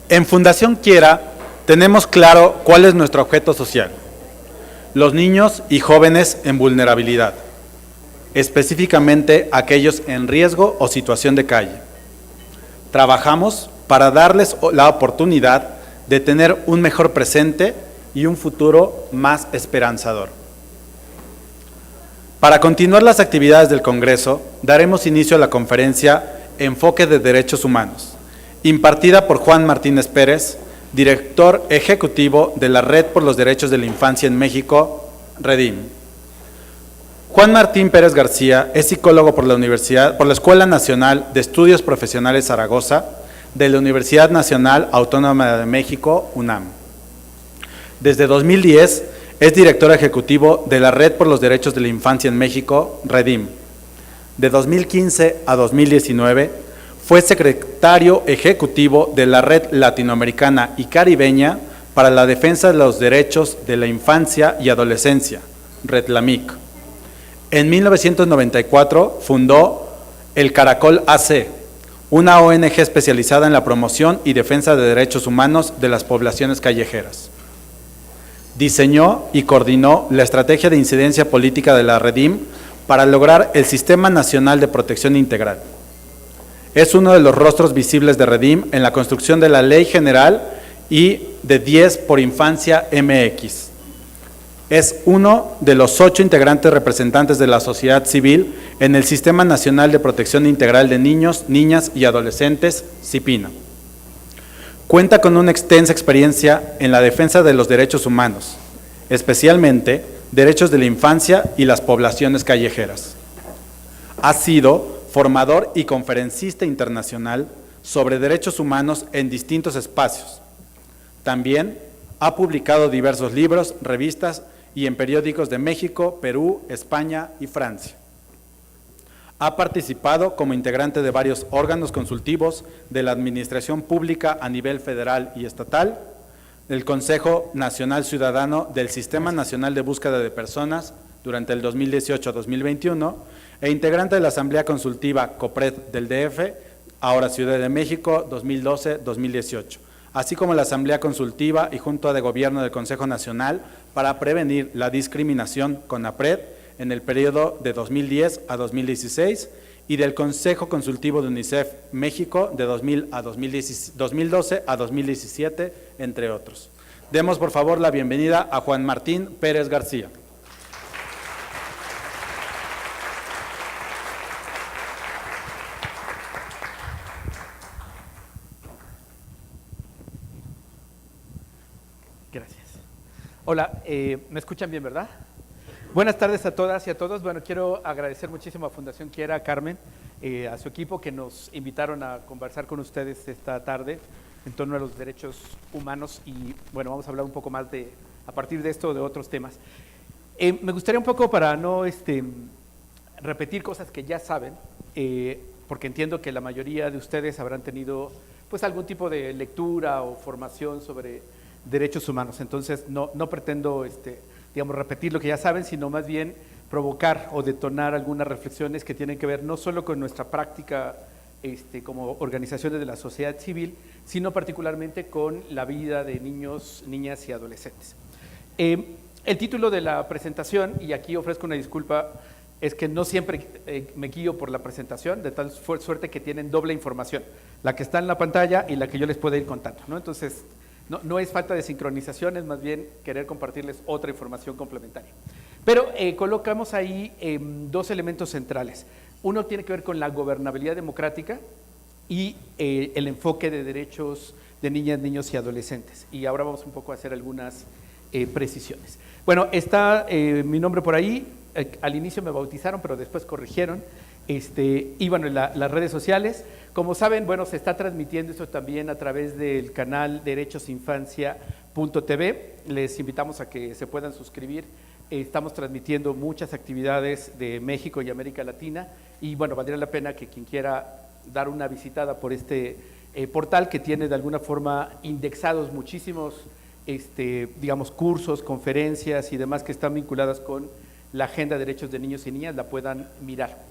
En Fundación Quiera tenemos claro cuál es nuestro objeto social: los niños y jóvenes en vulnerabilidad, específicamente aquellos en riesgo o situación de calle. Trabajamos para darles la oportunidad de tener un mejor presente y un futuro más esperanzador. Para continuar las actividades del Congreso, daremos inicio a la conferencia Enfoque de Derechos Humanos, impartida por Juan Martínez Pérez, director ejecutivo de la Red por los Derechos de la Infancia en México, REDIM. Juan Martín Pérez García es psicólogo por la Escuela Nacional de Estudios Profesionales Zaragoza, de la Universidad Nacional Autónoma de México, UNAM. Desde 2010 es director ejecutivo de la Red por los Derechos de la Infancia en México, REDIM. De 2015 a 2019 fue secretario ejecutivo de la Red Latinoamericana y Caribeña para la Defensa de los Derechos de la Infancia y Adolescencia, REDLAMIC. En 1994 fundó el Caracol AC, una ONG especializada en la promoción y defensa de derechos humanos de las poblaciones callejeras. Diseñó y coordinó la estrategia de incidencia política de la REDIM para lograr el Sistema Nacional de Protección Integral. Es uno de los rostros visibles de REDIM en la construcción de la Ley General y de 10 por Infancia MX. Es uno de los 8 integrantes representantes de la sociedad civil en el Sistema Nacional de Protección Integral de Niños, Niñas y Adolescentes, CIPINA. Cuenta con una extensa experiencia en la defensa de los derechos humanos, especialmente derechos de la infancia y las poblaciones callejeras. Ha sido formador y conferencista internacional sobre derechos humanos en distintos espacios. También ha publicado diversos libros, revistas y en periódicos de México, Perú, España y Francia. Ha participado como integrante de varios órganos consultivos de la administración pública a nivel federal y estatal, del Consejo Nacional Ciudadano del Sistema Nacional de Búsqueda de Personas durante el 2018 a 2021 e integrante de la Asamblea Consultiva COPRED del DF, ahora Ciudad de México, 2012-2018, así como la Asamblea Consultiva y Junta de Gobierno del Consejo Nacional para prevenir la discriminación, CONAPRED, en el periodo de 2010 a 2016 y del Consejo Consultivo de UNICEF México de 2012 a 2017, entre otros. Demos por favor la bienvenida a Juan Martín Pérez García. Gracias. Hola, ¿me escuchan bien, verdad? Buenas tardes a todas y a todos. Bueno, quiero agradecer muchísimo a Fundación Quiera, a Carmen, a su equipo que nos invitaron a conversar con ustedes esta tarde en torno a los derechos humanos y bueno, vamos a hablar un poco más a partir de esto de otros temas. Me gustaría un poco para no repetir cosas que ya saben, porque entiendo que la mayoría de ustedes habrán tenido pues algún tipo de lectura o formación sobre derechos humanos, entonces no pretendo digamos, repetir lo que ya saben, sino más bien provocar o detonar algunas reflexiones que tienen que ver no solo con nuestra práctica como organizaciones de la sociedad civil, sino particularmente con la vida de niños, niñas y adolescentes. El título de la presentación, y aquí ofrezco una disculpa, es que no siempre me guío por la presentación, de tal suerte que tienen doble información, la que está en la pantalla y la que yo les puedo ir contando, ¿no? Entonces, no es falta de sincronización, es más bien querer compartirles otra información complementaria. Pero colocamos ahí dos elementos centrales. Uno tiene que ver con la gobernabilidad democrática y el enfoque de derechos de niñas, niños y adolescentes. Y ahora vamos un poco a hacer algunas precisiones. Bueno, está mi nombre por ahí. Al inicio me bautizaron, pero después corrigieron. Y bueno, las redes sociales. Como saben, bueno, se está transmitiendo esto también a través del canal derechosinfancia.tv. Les invitamos a que se puedan suscribir. Estamos transmitiendo muchas actividades de México y América Latina y bueno, valdría la pena que quien quiera dar una visitada por este portal que tiene de alguna forma indexados muchísimos, digamos, cursos, conferencias y demás que están vinculadas con la Agenda de Derechos de Niños y Niñas, la puedan mirar.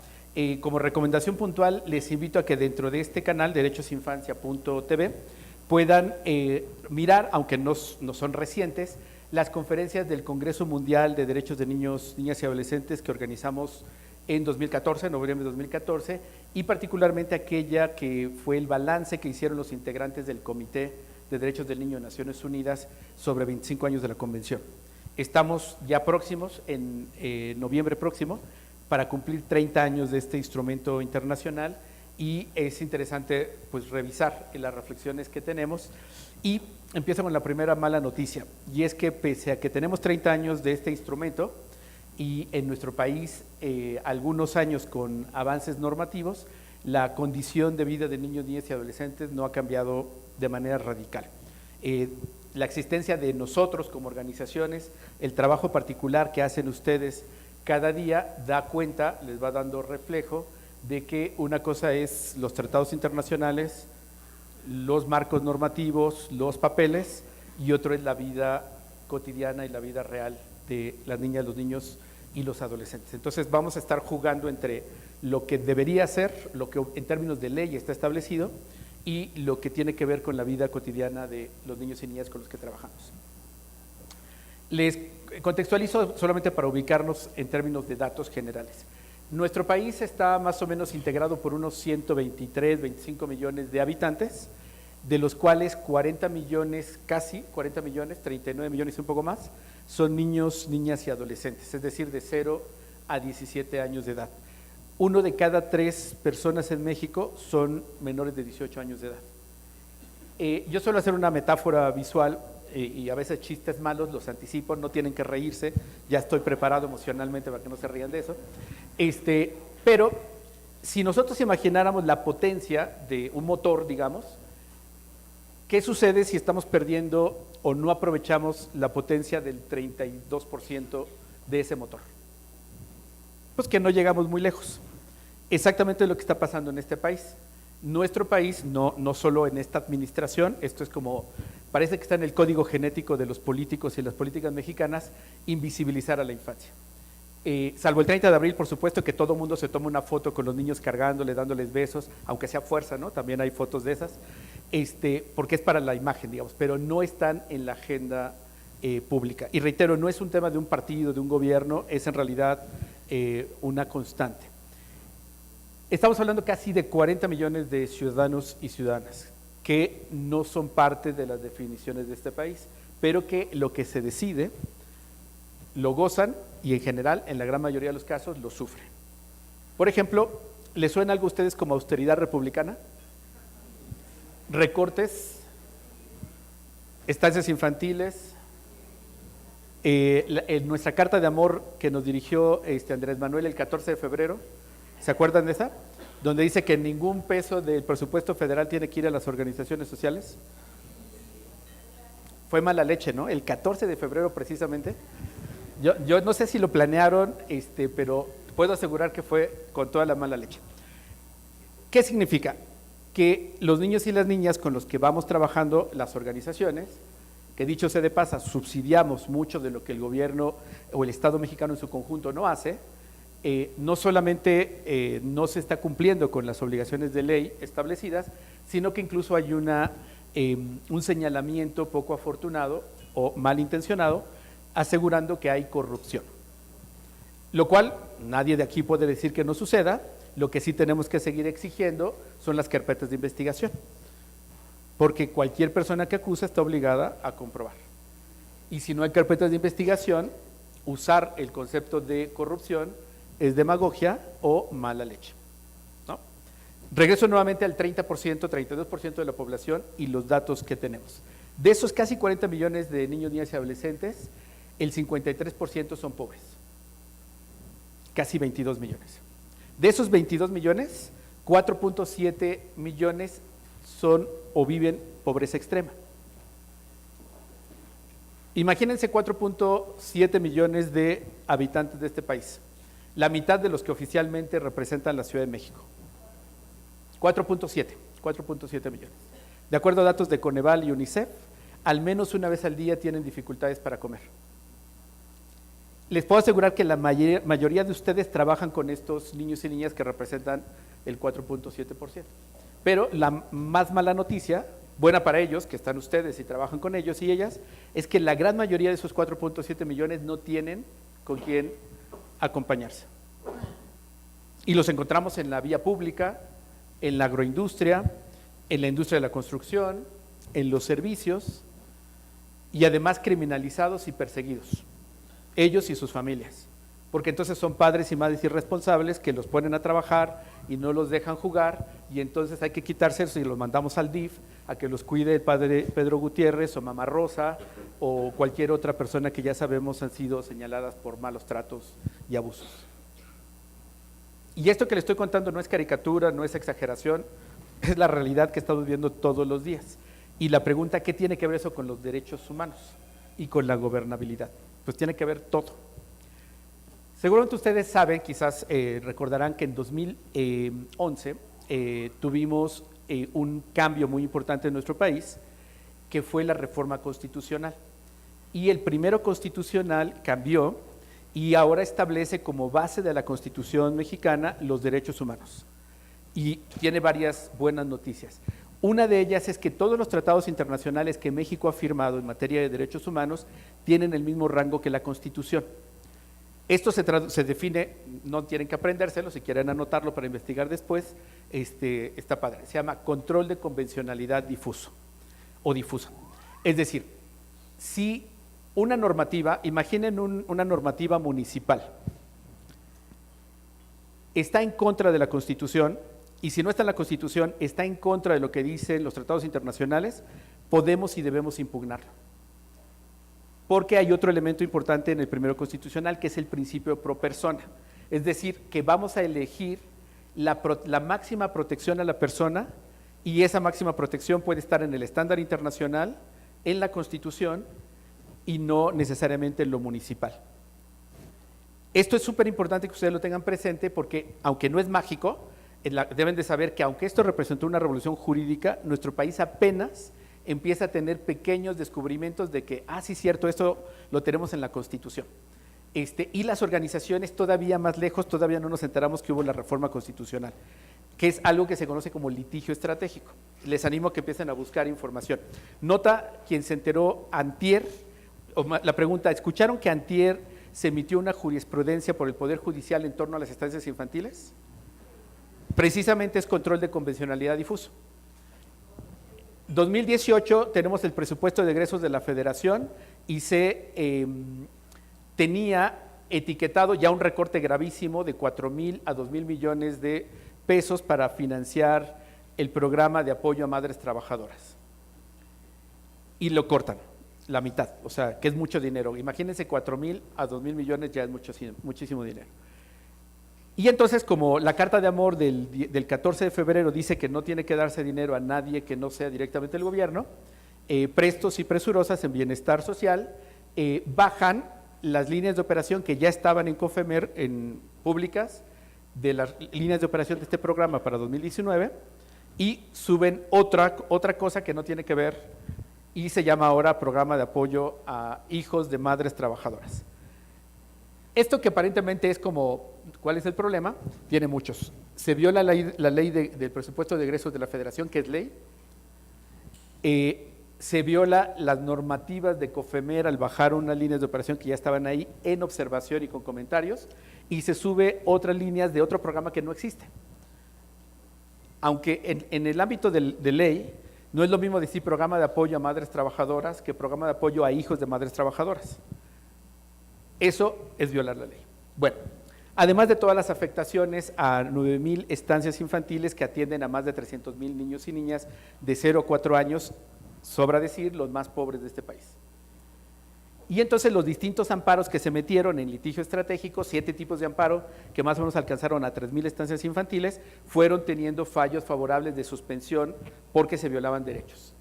Como recomendación puntual, les invito a que dentro de este canal, derechosinfancia.tv, puedan mirar, aunque no son recientes, las conferencias del Congreso Mundial de Derechos de Niños, Niñas y Adolescentes que organizamos en 2014, en noviembre de 2014, y particularmente aquella que fue el balance que hicieron los integrantes del Comité de Derechos del Niño de Naciones Unidas sobre 25 años de la Convención. Estamos ya próximos, en noviembre próximo, para cumplir 30 años de este instrumento internacional, y es interesante pues revisar las reflexiones que tenemos. Y empiezo con la primera mala noticia, y es que pese a que tenemos 30 años de este instrumento y en nuestro país algunos años con avances normativos, la condición de vida de niños, niñas y adolescentes no ha cambiado de manera radical. La existencia de nosotros como organizaciones, el trabajo particular que hacen ustedes cada día da cuenta, les va dando reflejo de que una cosa es los tratados internacionales, los marcos normativos, los papeles, y otro es la vida cotidiana y la vida real de las niñas, los niños y los adolescentes. Entonces vamos a estar jugando entre lo que debería ser, lo que en términos de ley está establecido, y lo que tiene que ver con la vida cotidiana de los niños y niñas con los que trabajamos. Les contextualizo solamente para ubicarnos en términos de datos generales. Nuestro país está más o menos integrado por unos 123, 25 millones de habitantes, de los cuales 40 millones, casi 40 millones, 39 millones y un poco más, son niños, niñas y adolescentes, es decir, de 0 a 17 años de edad. 1 de cada 3 personas en México son menores de 18 años de edad. Yo suelo hacer una metáfora visual y a veces chistes malos, los anticipo, no tienen que reírse, ya estoy preparado emocionalmente para que no se rían de eso. Pero si nosotros imagináramos la potencia de un motor, digamos, ¿qué sucede si estamos perdiendo o no aprovechamos la potencia del 32% de ese motor? Pues que no llegamos muy lejos. Exactamente lo que está pasando en este país. Nuestro país, no solo en esta administración, esto es como, parece que está en el código genético de los políticos y las políticas mexicanas, invisibilizar a la infancia. Salvo el 30 de abril, por supuesto, que todo el mundo se toma una foto con los niños cargándoles, dándoles besos, aunque sea fuerza, ¿no? También hay fotos de esas, porque es para la imagen, digamos, pero no están en la agenda pública. Y reitero, no es un tema de un partido, de un gobierno, es en realidad una constante. Estamos hablando casi de 40 millones de ciudadanos y ciudadanas que no son parte de las definiciones de este país, pero que lo que se decide lo gozan y en general, en la gran mayoría de los casos, lo sufren. Por ejemplo, ¿les suena algo a ustedes como austeridad republicana? Recortes, estancias infantiles, en nuestra carta de amor que nos dirigió Andrés Manuel el 14 de febrero, ¿se acuerdan de esa? Donde dice que ningún peso del presupuesto federal tiene que ir a las organizaciones sociales. Fue mala leche, ¿no? El 14 de febrero precisamente. Yo no sé si lo planearon, pero puedo asegurar que fue con toda la mala leche. ¿Qué significa? Que los niños y las niñas con los que vamos trabajando, las organizaciones, que dicho sea de paso, subsidiamos mucho de lo que el gobierno o el Estado mexicano en su conjunto no hace, no solamente no se está cumpliendo con las obligaciones de ley establecidas, sino que incluso hay un señalamiento poco afortunado o malintencionado, asegurando que hay corrupción. Lo cual nadie de aquí puede decir que no suceda. Lo que sí tenemos que seguir exigiendo son las carpetas de investigación, porque cualquier persona que acusa está obligada a comprobar. Y si no hay carpetas de investigación, usar el concepto de corrupción es demagogia o mala leche, ¿no? Regreso nuevamente al 30%, 32% de la población y los datos que tenemos. De esos casi 40 millones de niños, niñas y adolescentes, el 53% son pobres, casi 22 millones. De esos 22 millones, 4.7 millones son o viven pobreza extrema. Imagínense 4.7 millones de habitantes de este país, la mitad de los que oficialmente representan la Ciudad de México. 4.7 millones. De acuerdo a datos de Coneval y UNICEF, al menos una vez al día tienen dificultades para comer. Les puedo asegurar que la mayoría de ustedes trabajan con estos niños y niñas que representan el 4.7%. Pero la más mala noticia buena para ellos, que están ustedes y trabajan con ellos y ellas, es que la gran mayoría de esos 4.7 millones no tienen con quién acompañarse. Y los encontramos en la vía pública, en la agroindustria, en la industria de la construcción, en los servicios, y además criminalizados y perseguidos, ellos y sus familias, porque entonces son padres y madres irresponsables que los ponen a trabajar y no los dejan jugar, y entonces hay que quitárselos y los mandamos al DIF a que los cuide el padre Pedro Gutiérrez o mamá Rosa o cualquier otra persona que ya sabemos han sido señaladas por malos tratos y abusos. Y esto que le estoy contando no es caricatura, no es exageración, es la realidad que estamos viviendo todos los días. Y la pregunta, ¿qué tiene que ver eso con los derechos humanos y con la gobernabilidad? Pues tiene que ver todo. Seguramente ustedes saben, quizás recordarán que en 2011 tuvimos un cambio muy importante en nuestro país, que fue la reforma constitucional. Y el primero constitucional cambió y ahora establece como base de la Constitución mexicana los derechos humanos. Y tiene varias buenas noticias. Una de ellas es que todos los tratados internacionales que México ha firmado en materia de derechos humanos tienen el mismo rango que la Constitución. Esto se define, no tienen que aprendérselo, si quieren anotarlo para investigar después, está padre, se llama control de convencionalidad difuso o difusa. Es decir, si una normativa, imaginen una normativa municipal, está en contra de la Constitución, y si no está en la Constitución, está en contra de lo que dicen los tratados internacionales, podemos y debemos impugnarlo. Porque hay otro elemento importante en el primero constitucional, que es el principio pro persona. Es decir, que vamos a elegir la máxima protección a la persona, y esa máxima protección puede estar en el estándar internacional, en la Constitución, y no necesariamente en lo municipal. Esto es súper importante que ustedes lo tengan presente porque, aunque no es mágico, deben de saber que aunque esto representó una revolución jurídica, nuestro país apenas empieza a tener pequeños descubrimientos de que, sí, cierto, esto lo tenemos en la Constitución. Y las organizaciones todavía más lejos, todavía no nos enteramos que hubo la reforma constitucional, que es algo que se conoce como litigio estratégico. Les animo a que empiecen a buscar información. Nota quien se enteró antier, la pregunta, ¿escucharon que antier se emitió una jurisprudencia por el Poder Judicial en torno a las estancias infantiles? Precisamente es control de convencionalidad difuso. 2018 tenemos el presupuesto de egresos de la Federación y se tenía etiquetado ya un recorte gravísimo de 4,000 a 2,000 millones de pesos para financiar el programa de apoyo a madres trabajadoras. Y lo cortan, la mitad, o sea, que es mucho dinero. Imagínense 4,000 a 2,000 millones ya es muchísimo dinero. Y entonces, como la carta de amor del 14 de febrero dice que no tiene que darse dinero a nadie que no sea directamente el gobierno, prestos y presurosas en bienestar social, bajan las líneas de operación que ya estaban en COFEMER públicas, de las líneas de operación de este programa para 2019, y suben otra cosa que no tiene que ver, y se llama ahora Programa de Apoyo a Hijos de Madres Trabajadoras. Esto que aparentemente es como, ¿cuál es el problema? Tiene muchos. Se viola la ley del presupuesto de egresos de la Federación, que es ley. Se viola las normativas de COFEMER al bajar unas líneas de operación que ya estaban ahí en observación y con comentarios, y se sube otras líneas de otro programa que no existe. Aunque en el ámbito de ley, no es lo mismo decir programa de apoyo a madres trabajadoras que programa de apoyo a hijos de madres trabajadoras. Eso es violar la ley. Bueno, además de todas las afectaciones a 9,000 estancias infantiles que atienden a más de 300,000 niños y niñas de 0 a 4 años, sobra decir, los más pobres de este país. Y entonces los distintos amparos que se metieron en litigio estratégico, 7 tipos de amparo que más o menos alcanzaron a 3,000 estancias infantiles, fueron teniendo fallos favorables de suspensión porque se violaban derechos.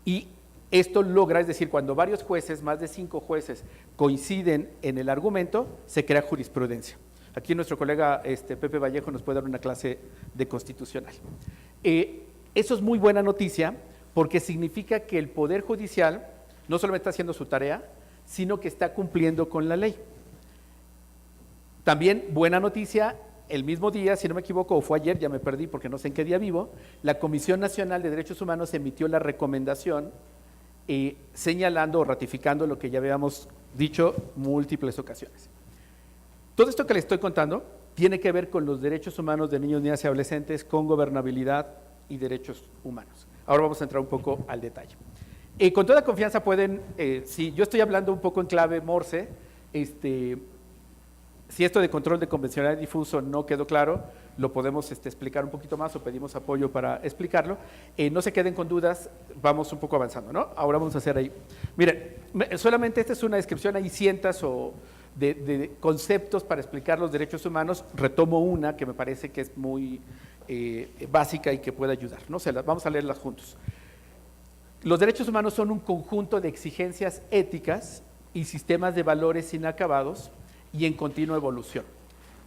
Y esto logra, es decir, cuando varios jueces, más de 5 jueces, coinciden en el argumento, se crea jurisprudencia. Aquí nuestro colega Pepe Vallejo nos puede dar una clase de constitucional. Eso es muy buena noticia porque significa que el Poder Judicial no solamente está haciendo su tarea, sino que está cumpliendo con la ley. También buena noticia, el mismo día, si no me equivoco, o fue ayer, ya me perdí porque no sé en qué día vivo, la Comisión Nacional de Derechos Humanos emitió la recomendación señalando o ratificando lo que ya habíamos dicho múltiples ocasiones. Todo esto que les estoy contando tiene que ver con los derechos humanos de niños, niñas y adolescentes, con gobernabilidad y derechos humanos. Ahora vamos a entrar un poco al detalle. Con toda confianza pueden, si yo estoy hablando un poco en clave Morse, si esto de control de convencional difuso no quedó claro, lo podemos explicar un poquito más o pedimos apoyo para explicarlo. No se queden con dudas, vamos un poco avanzando, ¿no? Ahora vamos a hacer ahí. Miren, solamente esta es una descripción, hay cientos de conceptos para explicar los derechos humanos. Retomo una que me parece que es muy básica y que puede ayudar, ¿no? Vamos a leerlas juntos. Los derechos humanos son un conjunto de exigencias éticas y sistemas de valores inacabados y en continua evolución,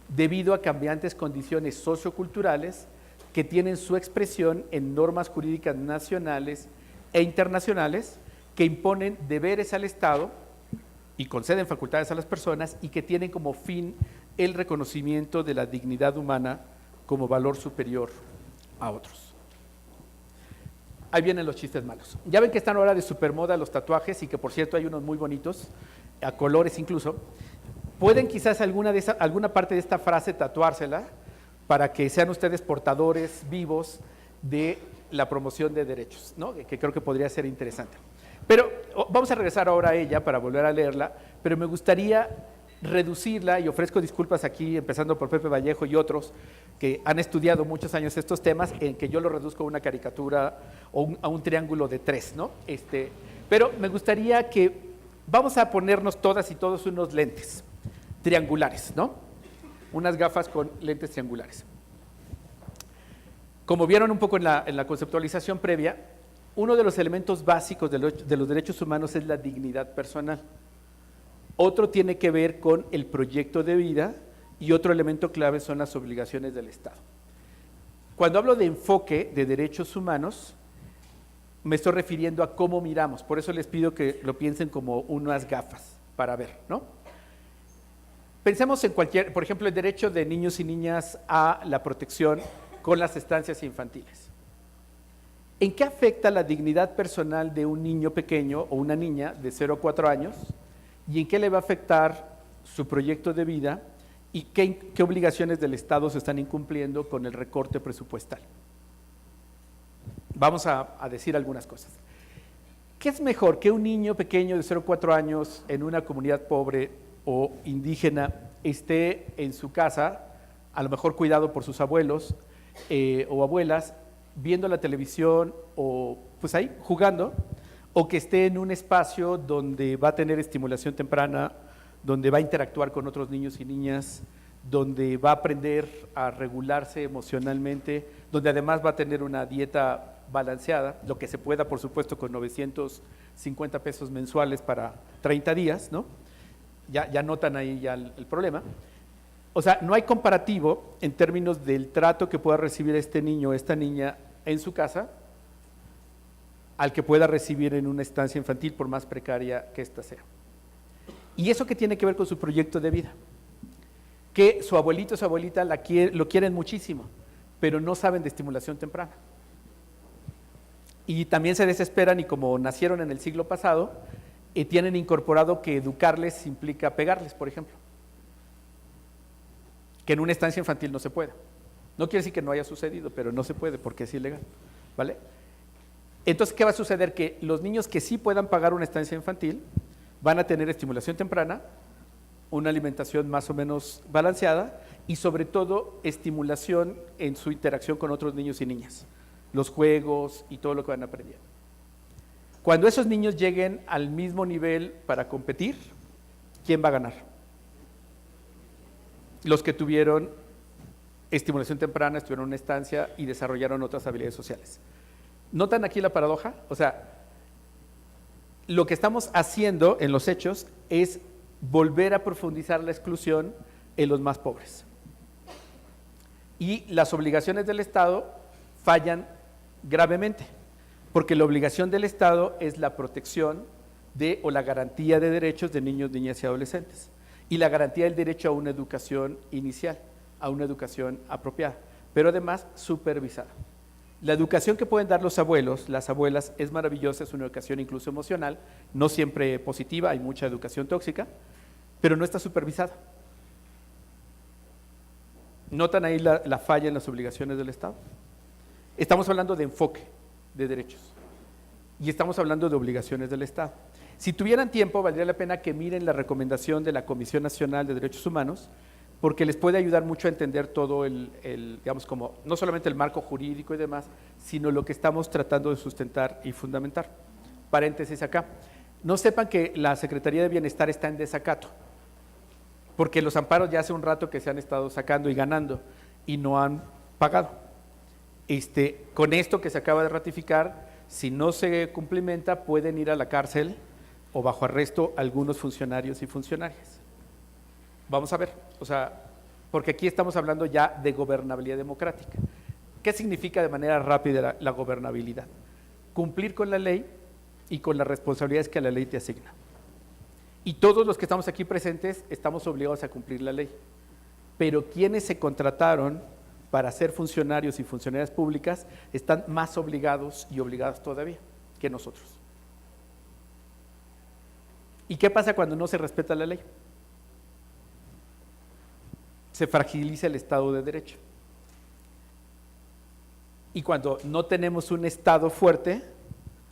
debido a cambiantes condiciones socioculturales que tienen su expresión en normas jurídicas nacionales e internacionales que imponen deberes al Estado y conceden facultades a las personas y que tienen como fin el reconocimiento de la dignidad humana como valor superior a otros. Ahí vienen los chistes malos. Ya ven que están ahora de supermoda los tatuajes y que por cierto hay unos muy bonitos, a colores incluso. Pueden quizás alguna parte de esta frase tatuársela para que sean ustedes portadores vivos de la promoción de derechos, ¿no? Que creo que podría ser interesante. Pero vamos a regresar ahora a ella para volver a leerla, pero me gustaría reducirla, y ofrezco disculpas aquí, empezando por Pepe Vallejo y otros, que han estudiado muchos años estos temas, en que yo lo reduzco a una caricatura o a un triángulo de 3, ¿no? Pero me gustaría que vamos a ponernos todas y todos unos lentes triangulares, ¿no? Unas gafas con lentes triangulares. Como vieron un poco en la conceptualización previa, uno de los elementos básicos de los derechos humanos es la dignidad personal. Otro tiene que ver con el proyecto de vida y otro elemento clave son las obligaciones del Estado. Cuando hablo de enfoque de derechos humanos, me estoy refiriendo a cómo miramos, por eso les pido que lo piensen como unas gafas para ver, ¿no? Pensemos en por ejemplo, el derecho de niños y niñas a la protección con las estancias infantiles. ¿En qué afecta la dignidad personal de un niño pequeño o una niña de 0 a 4 años? ¿Y en qué le va a afectar su proyecto de vida? ¿Y qué obligaciones del Estado se están incumpliendo con el recorte presupuestal? Vamos a decir algunas cosas. ¿Qué es mejor que un niño pequeño de 0 a 4 años en una comunidad pobre o indígena esté en su casa, a lo mejor cuidado por sus abuelos o abuelas, viendo la televisión o pues ahí jugando, o que esté en un espacio donde va a tener estimulación temprana, donde va a interactuar con otros niños y niñas, donde va a aprender a regularse emocionalmente, donde además va a tener una dieta balanceada, lo que se pueda, por supuesto, con 950 pesos mensuales para 30 días, ¿no? Ya notan ahí ya el problema. O sea, no hay comparativo en términos del trato que pueda recibir este niño o esta niña en su casa al que pueda recibir en una estancia infantil, por más precaria que ésta sea. ¿Y eso qué tiene que ver con su proyecto de vida? Que su abuelito o su abuelita lo quieren muchísimo, pero no saben de estimulación temprana. Y también se desesperan y como nacieron en el siglo pasado, tienen incorporado que educarles implica pegarles, por ejemplo. Que en una estancia infantil no se puede. No quiere decir que no haya sucedido, pero no se puede porque es ilegal, ¿vale? Entonces, ¿qué va a suceder? Que los niños que sí puedan pagar una estancia infantil van a tener estimulación temprana, una alimentación más o menos balanceada y sobre todo estimulación en su interacción con otros niños y niñas, los juegos y todo lo que van aprendiendo. Cuando esos niños lleguen al mismo nivel para competir, ¿quién va a ganar? Los que tuvieron estimulación temprana, estuvieron en una estancia y desarrollaron otras habilidades sociales. ¿Notan aquí la paradoja? O sea, lo que estamos haciendo en los hechos es volver a profundizar la exclusión en los más pobres. Y las obligaciones del Estado fallan gravemente, porque la obligación del Estado es la protección o la garantía de derechos de niños, niñas y adolescentes, y la garantía del derecho a una educación inicial, a una educación apropiada, pero además supervisada. La educación que pueden dar los abuelos, las abuelas, es maravillosa, es una educación incluso emocional, no siempre positiva, hay mucha educación tóxica, pero no está supervisada. ¿Notan ahí la falla en las obligaciones del Estado? Estamos hablando de enfoque de derechos y estamos hablando de obligaciones del Estado. Si tuvieran tiempo, valdría la pena que miren la recomendación de la Comisión Nacional de Derechos Humanos, porque les puede ayudar mucho a entender todo digamos, como no solamente el marco jurídico y demás, sino lo que estamos tratando de sustentar y fundamentar. Paréntesis acá. No sepan que la Secretaría de Bienestar está en desacato, porque los amparos ya hace un rato que se han estado sacando y ganando y no han pagado. Con esto que se acaba de ratificar, si no se cumplimenta, pueden ir a la cárcel o bajo arresto algunos funcionarios y funcionarias. Vamos a ver, porque aquí estamos hablando ya de gobernabilidad democrática. ¿Qué significa de manera rápida la gobernabilidad? Cumplir con la ley y con las responsabilidades que la ley te asigna. Y todos los que estamos aquí presentes estamos obligados a cumplir la ley. Pero quienes se contrataron para ser funcionarios y funcionarias públicas están más obligados y obligadas todavía que nosotros. ¿Y qué pasa cuando no se respeta la ley? Se fragiliza el Estado de Derecho. Y cuando no tenemos un Estado fuerte,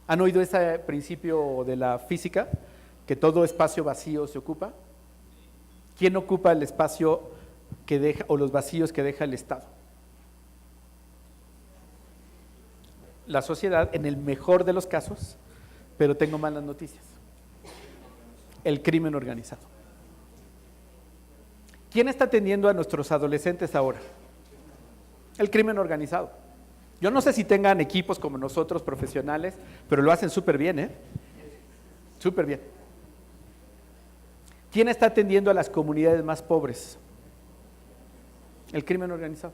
¿han oído ese principio de la física? Que todo espacio vacío se ocupa. ¿Quién ocupa el espacio que deja o los vacíos que deja el Estado? La sociedad, en el mejor de los casos, pero tengo malas noticias. El crimen organizado. ¿Quién está atendiendo a nuestros adolescentes ahora? El crimen organizado. Yo no sé si tengan equipos como nosotros, profesionales, pero lo hacen súper bien, súper bien. ¿Quién está atendiendo a las comunidades más pobres? El crimen organizado.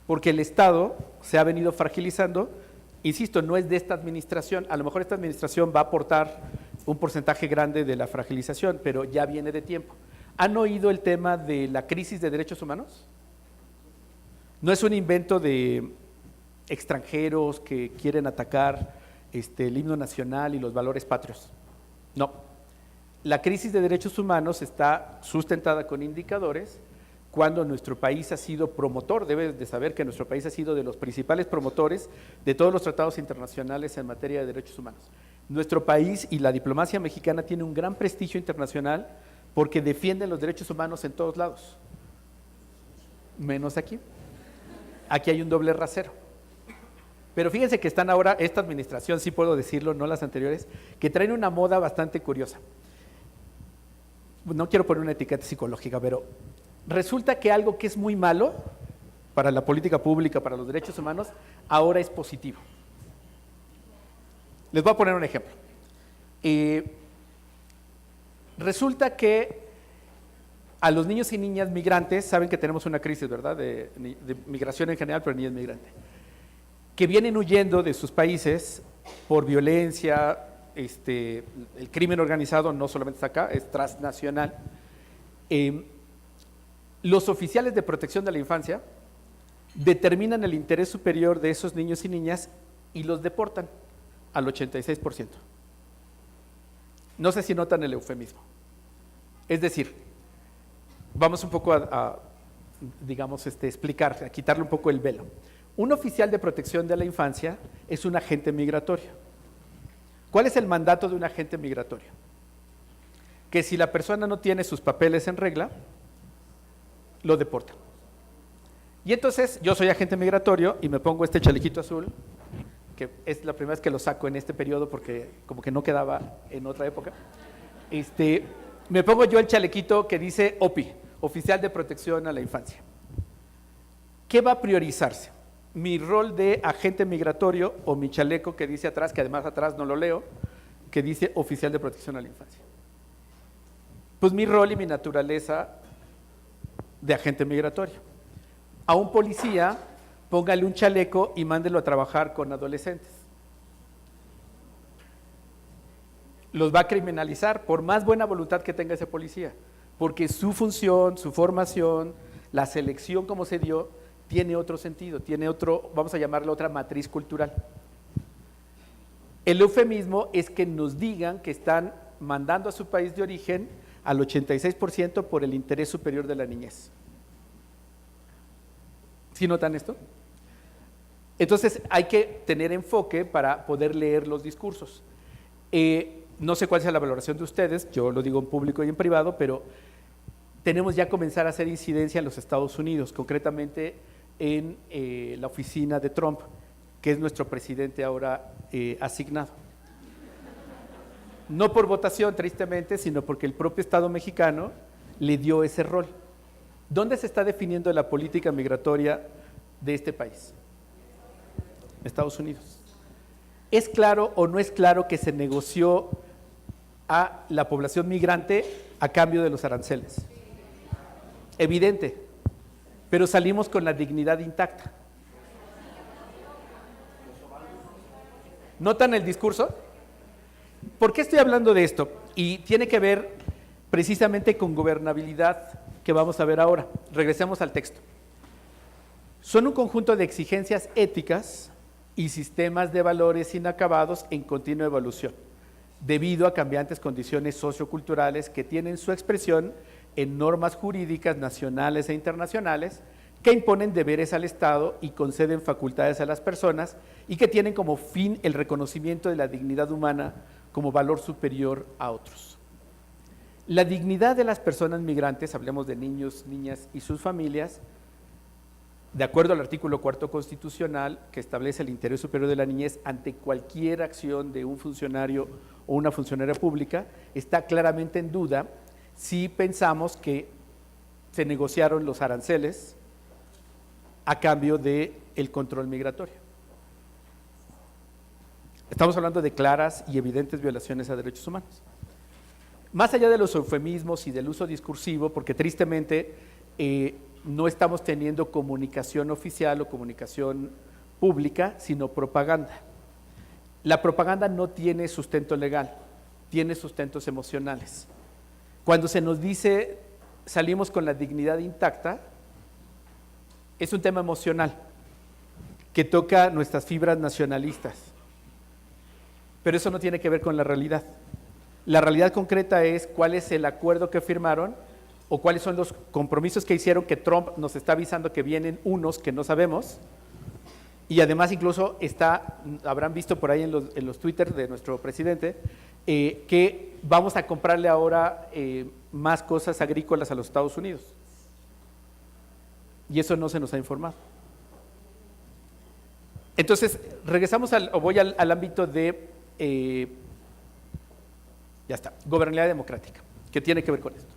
Porque el Estado se ha venido fragilizando, insisto, no es de esta administración, a lo mejor esta administración va a aportar un porcentaje grande de la fragilización, pero ya viene de tiempo. ¿Han oído el tema de la crisis de derechos humanos? No es un invento de extranjeros que quieren atacar el himno nacional y los valores patrios. No. La crisis de derechos humanos está sustentada con indicadores cuando nuestro país ha sido promotor, debes de saber que nuestro país ha sido de los principales promotores de todos los tratados internacionales en materia de derechos humanos. Nuestro país y la diplomacia mexicana tiene un gran prestigio internacional porque defienden los derechos humanos en todos lados, menos aquí. Aquí hay un doble rasero. Pero fíjense que están ahora, esta administración, sí puedo decirlo, no las anteriores, que traen una moda bastante curiosa. No quiero poner una etiqueta psicológica, pero resulta que algo que es muy malo para la política pública, para los derechos humanos, ahora es positivo. Les voy a poner un ejemplo. Resulta que a los niños y niñas migrantes, saben que tenemos una crisis, ¿verdad?, de migración en general, pero niñas migrantes, que vienen huyendo de sus países por violencia, el crimen organizado no solamente está acá, es transnacional. Los oficiales de protección de la infancia determinan el interés superior de esos niños y niñas y los deportan al 86%. No sé si notan el eufemismo. Es decir, vamos un poco digamos, explicar, a quitarle un poco el velo. Un oficial de protección de la infancia es un agente migratorio. ¿Cuál es el mandato de un agente migratorio? Que si la persona no tiene sus papeles en regla, lo deportan. Y entonces yo soy agente migratorio y me pongo este chalequito azul, que es la primera vez que lo saco en este periodo porque como que no quedaba en otra época. Me pongo yo el chalequito que dice OPI, Oficial de Protección a la Infancia. ¿Qué va a priorizarse? ¿Mi rol de agente migratorio o mi chaleco que dice atrás, que además atrás no lo leo, que dice Oficial de Protección a la Infancia? Pues mi rol y mi naturaleza de agente migratorio. A un policía, póngale un chaleco y mándelo a trabajar con adolescentes. Los va a criminalizar por más buena voluntad que tenga ese policía, porque su función, su formación, La selección como se dio tiene otro sentido, tiene otro, vamos a llamarlo otra matriz cultural. El eufemismo es que nos digan que están mandando a su país de origen al 86% por el interés superior de la niñez. ¿Sí notan esto? Entonces hay que tener enfoque para poder leer los discursos. No sé cuál sea la valoración de ustedes, yo lo digo en público y en privado, pero tenemos ya comenzar a hacer incidencia en los Estados Unidos, concretamente en la oficina de Trump, que es nuestro presidente ahora asignado. No por votación, tristemente, sino porque el propio Estado mexicano le dio ese rol. ¿Dónde se está definiendo la política migratoria de este país? Estados Unidos. ¿Es claro o no es claro que se negoció a la población migrante a cambio de los aranceles? Evidente, pero salimos con la dignidad intacta. ¿Notan el discurso? ¿Por qué estoy hablando de esto? Y tiene que ver precisamente con gobernabilidad que vamos a ver ahora. Regresemos al texto. Son un conjunto de exigencias éticas y sistemas de valores inacabados en continua evolución, debido a cambiantes condiciones socioculturales que tienen su expresión en normas jurídicas nacionales e internacionales que imponen deberes al Estado y conceden facultades a las personas y que tienen como fin el reconocimiento de la dignidad humana como valor superior a otros. La dignidad de las personas migrantes, hablemos de niños, niñas y sus familias, de acuerdo al artículo 4 constitucional que establece el interés superior de la niñez ante cualquier acción de un funcionario o una funcionaria pública, está claramente en duda si pensamos que se negociaron los aranceles a cambio del control migratorio. Estamos hablando de claras y evidentes violaciones a derechos humanos. Más allá de los eufemismos y del uso discursivo, porque tristemente no estamos teniendo comunicación oficial o comunicación pública, sino propaganda. La propaganda no tiene sustento legal, tiene sustentos emocionales. Cuando se nos dice salimos con la dignidad intacta, es un tema emocional que toca nuestras fibras nacionalistas, pero eso no tiene que ver con la realidad. La realidad concreta es cuál es el acuerdo que firmaron o cuáles son los compromisos que hicieron, que Trump nos está avisando que vienen unos que no sabemos, y además incluso habrán visto por ahí en los Twitter de nuestro presidente, que vamos a comprarle ahora más cosas agrícolas a los Estados Unidos. Y eso no se nos ha informado. Entonces, voy al ámbito de, gobernabilidad democrática, que tiene que ver con esto.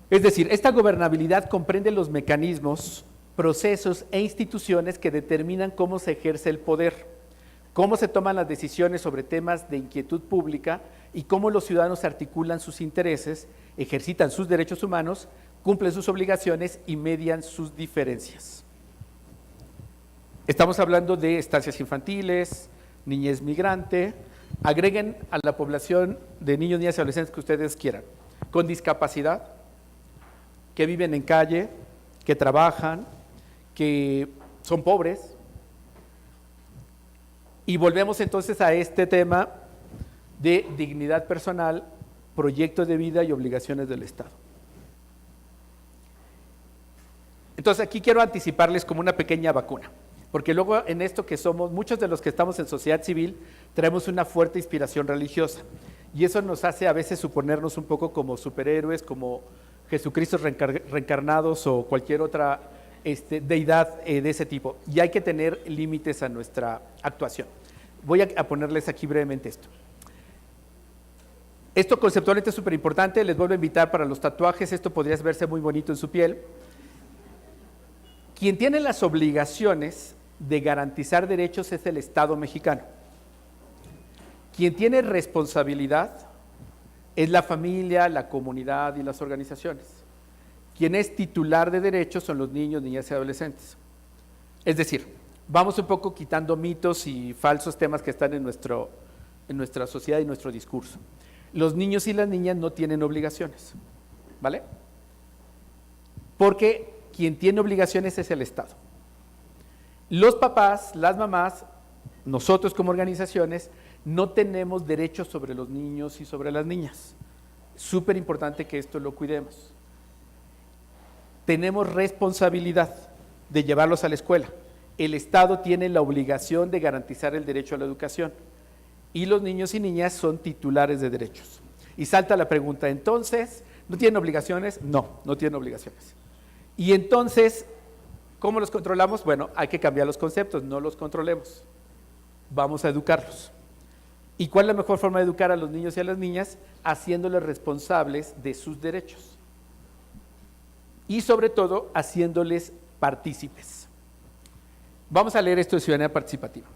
Es decir, esta gobernabilidad comprende los mecanismos, procesos e instituciones que determinan cómo se ejerce el poder, cómo se toman las decisiones sobre temas de inquietud pública y cómo los ciudadanos articulan sus intereses, ejercitan sus derechos humanos, cumplen sus obligaciones y median sus diferencias. Estamos hablando de estancias infantiles, niñez migrante, agreguen a la población de niños, niñas y adolescentes que ustedes quieran, con discapacidad, que viven en calle, que trabajan, que son pobres. Y volvemos entonces a este tema de dignidad personal, proyectos de vida y obligaciones del Estado. Entonces aquí quiero anticiparles como una pequeña vacuna, porque luego en esto que somos, muchos de los que estamos en sociedad civil, traemos una fuerte inspiración religiosa, y eso nos hace a veces suponernos un poco como superhéroes, como Jesucristo reencarnados o cualquier otra deidad de ese tipo, y hay que tener límites a nuestra actuación. Voy a ponerles aquí brevemente esto. Esto conceptualmente es súper importante, les vuelvo a invitar para los tatuajes, esto podría verse muy bonito en su piel. Quien tiene las obligaciones de garantizar derechos es el Estado mexicano. Quien tiene responsabilidad es la familia, la comunidad y las organizaciones. Quien es titular de derechos son los niños, niñas y adolescentes. Es decir, vamos un poco quitando mitos y falsos temas que están en nuestra sociedad y nuestro discurso. Los niños y las niñas no tienen obligaciones, ¿vale? Porque quien tiene obligaciones es el Estado. Los papás, las mamás, nosotros como organizaciones, no tenemos derechos sobre los niños y sobre las niñas. Súper importante que esto lo cuidemos. Tenemos responsabilidad de llevarlos a la escuela. El Estado tiene la obligación de garantizar el derecho a la educación y los niños y niñas son titulares de derechos. Y salta la pregunta, entonces, ¿no tienen obligaciones? No, no tienen obligaciones. Y entonces, ¿cómo los controlamos? Bueno, hay que cambiar los conceptos, no los controlemos. Vamos a educarlos. ¿Y cuál es la mejor forma de educar a los niños y a las niñas? Haciéndoles responsables de sus derechos. Y sobre todo, haciéndoles partícipes. Vamos a leer esto de ciudadanía participativa.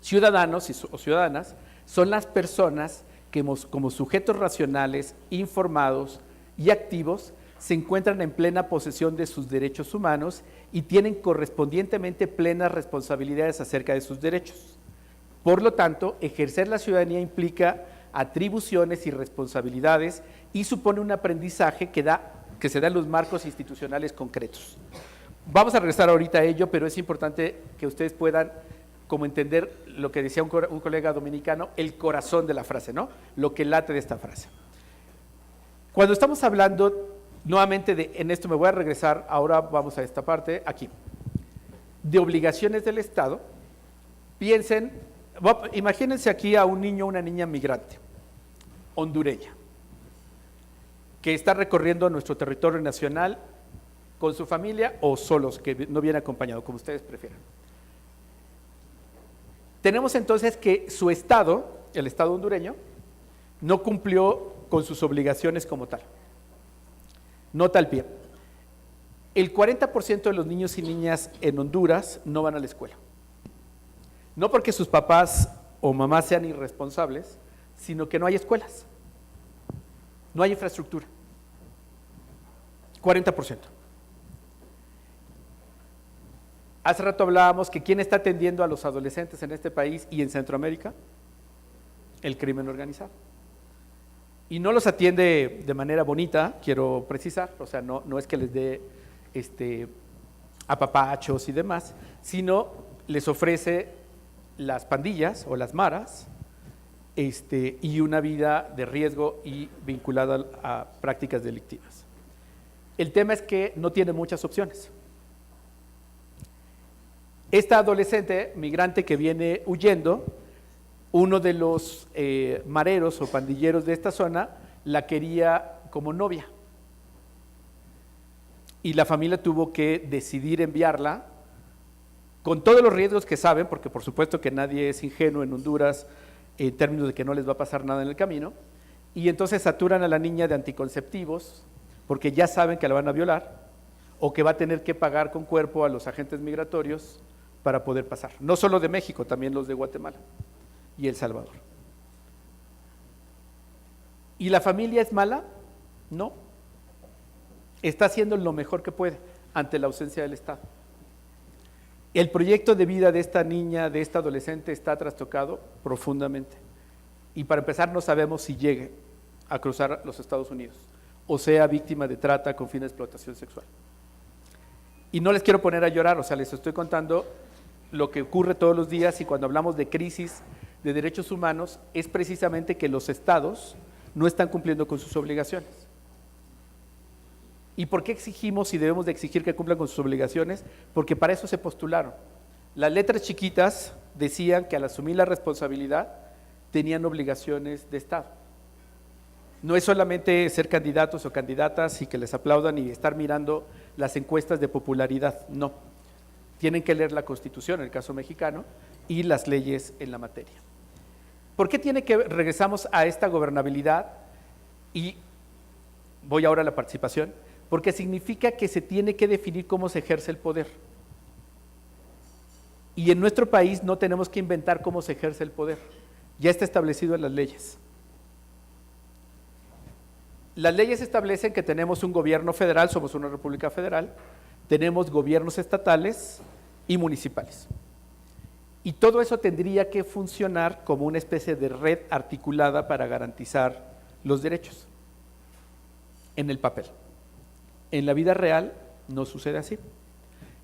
Ciudadanos o ciudadanas son las personas que como sujetos racionales, informados y activos se encuentran en plena posesión de sus derechos humanos y tienen correspondientemente plenas responsabilidades acerca de sus derechos. Por lo tanto, ejercer la ciudadanía implica atribuciones y responsabilidades y supone un aprendizaje que se da en los marcos institucionales concretos. Vamos a regresar ahorita a ello, pero es importante que ustedes puedan como entender lo que decía un colega dominicano, el corazón de la frase, ¿no? Lo que late de esta frase. Cuando estamos hablando nuevamente en esto me voy a regresar, ahora vamos a esta parte, aquí, de obligaciones del Estado, piensen, imagínense aquí a un niño o una niña migrante, hondureña, que está recorriendo nuestro territorio nacional con su familia o solos, que no viene acompañado, como ustedes prefieran. Tenemos entonces que su Estado, el Estado hondureño, no cumplió con sus obligaciones como tal. Nota al pie. El 40% de los niños y niñas en Honduras no van a la escuela. No porque sus papás o mamás sean irresponsables, sino que no hay escuelas. No hay infraestructura. 40%. Hace rato hablábamos que ¿quién está atendiendo a los adolescentes en este país y en Centroamérica? El crimen organizado. Y no los atiende de manera bonita, quiero precisar, o sea, no es que les dé apapachos y demás, sino les ofrece las pandillas o las maras y una vida de riesgo y vinculada a prácticas delictivas. El tema es que no tiene muchas opciones. Esta adolescente migrante que viene huyendo, uno de los mareros o pandilleros de esta zona la quería como novia y la familia tuvo que decidir enviarla con todos los riesgos que saben, porque por supuesto que nadie es ingenuo en Honduras en términos de que no les va a pasar nada en el camino, y entonces saturan a la niña de anticonceptivos porque ya saben que la van a violar o que va a tener que pagar con cuerpo a los agentes migratorios para poder pasar, no solo de México, también los de Guatemala y El Salvador. ¿Y la familia es mala? No. Está haciendo lo mejor que puede ante la ausencia del Estado. El proyecto de vida de esta niña, de esta adolescente, está trastocado profundamente. Y para empezar, no sabemos si llegue a cruzar los Estados Unidos o sea víctima de trata con fines de explotación sexual. Y no les quiero poner a llorar, o sea, les estoy contando lo que ocurre todos los días, y cuando hablamos de crisis de derechos humanos es precisamente que los estados no están cumpliendo con sus obligaciones. ¿Y por qué exigimos y debemos de exigir que cumplan con sus obligaciones? Porque para eso se postularon. Las letras chiquitas decían que al asumir la responsabilidad tenían obligaciones de Estado. No es solamente ser candidatos o candidatas y que les aplaudan y estar mirando las encuestas de popularidad, no. Tienen que leer la Constitución, en el caso mexicano, y las leyes en la materia. ¿Por qué regresamos a esta gobernabilidad? Y voy ahora a la participación, porque significa que se tiene que definir cómo se ejerce el poder. Y en nuestro país no tenemos que inventar cómo se ejerce el poder, ya está establecido en las leyes. Las leyes establecen que tenemos un gobierno federal, somos una república federal, tenemos gobiernos estatales y municipales. Y todo eso tendría que funcionar como una especie de red articulada para garantizar los derechos en el papel. En la vida real No sucede así.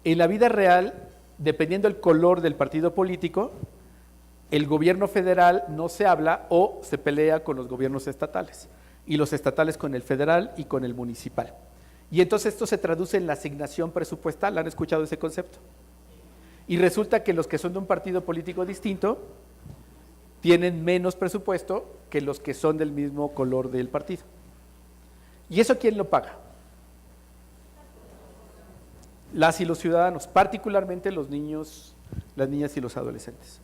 En la vida real, dependiendo del color del partido político, el gobierno federal no se habla o se pelea con los gobiernos estatales, y los estatales con el federal y con el municipal. Y entonces esto se traduce en la asignación presupuestal. ¿Han escuchado ese concepto? Y resulta que los que son de un partido político distinto tienen menos presupuesto que los que son del mismo color del partido. ¿Y eso quién lo paga? Las y los ciudadanos, particularmente los niños, las niñas y los adolescentes.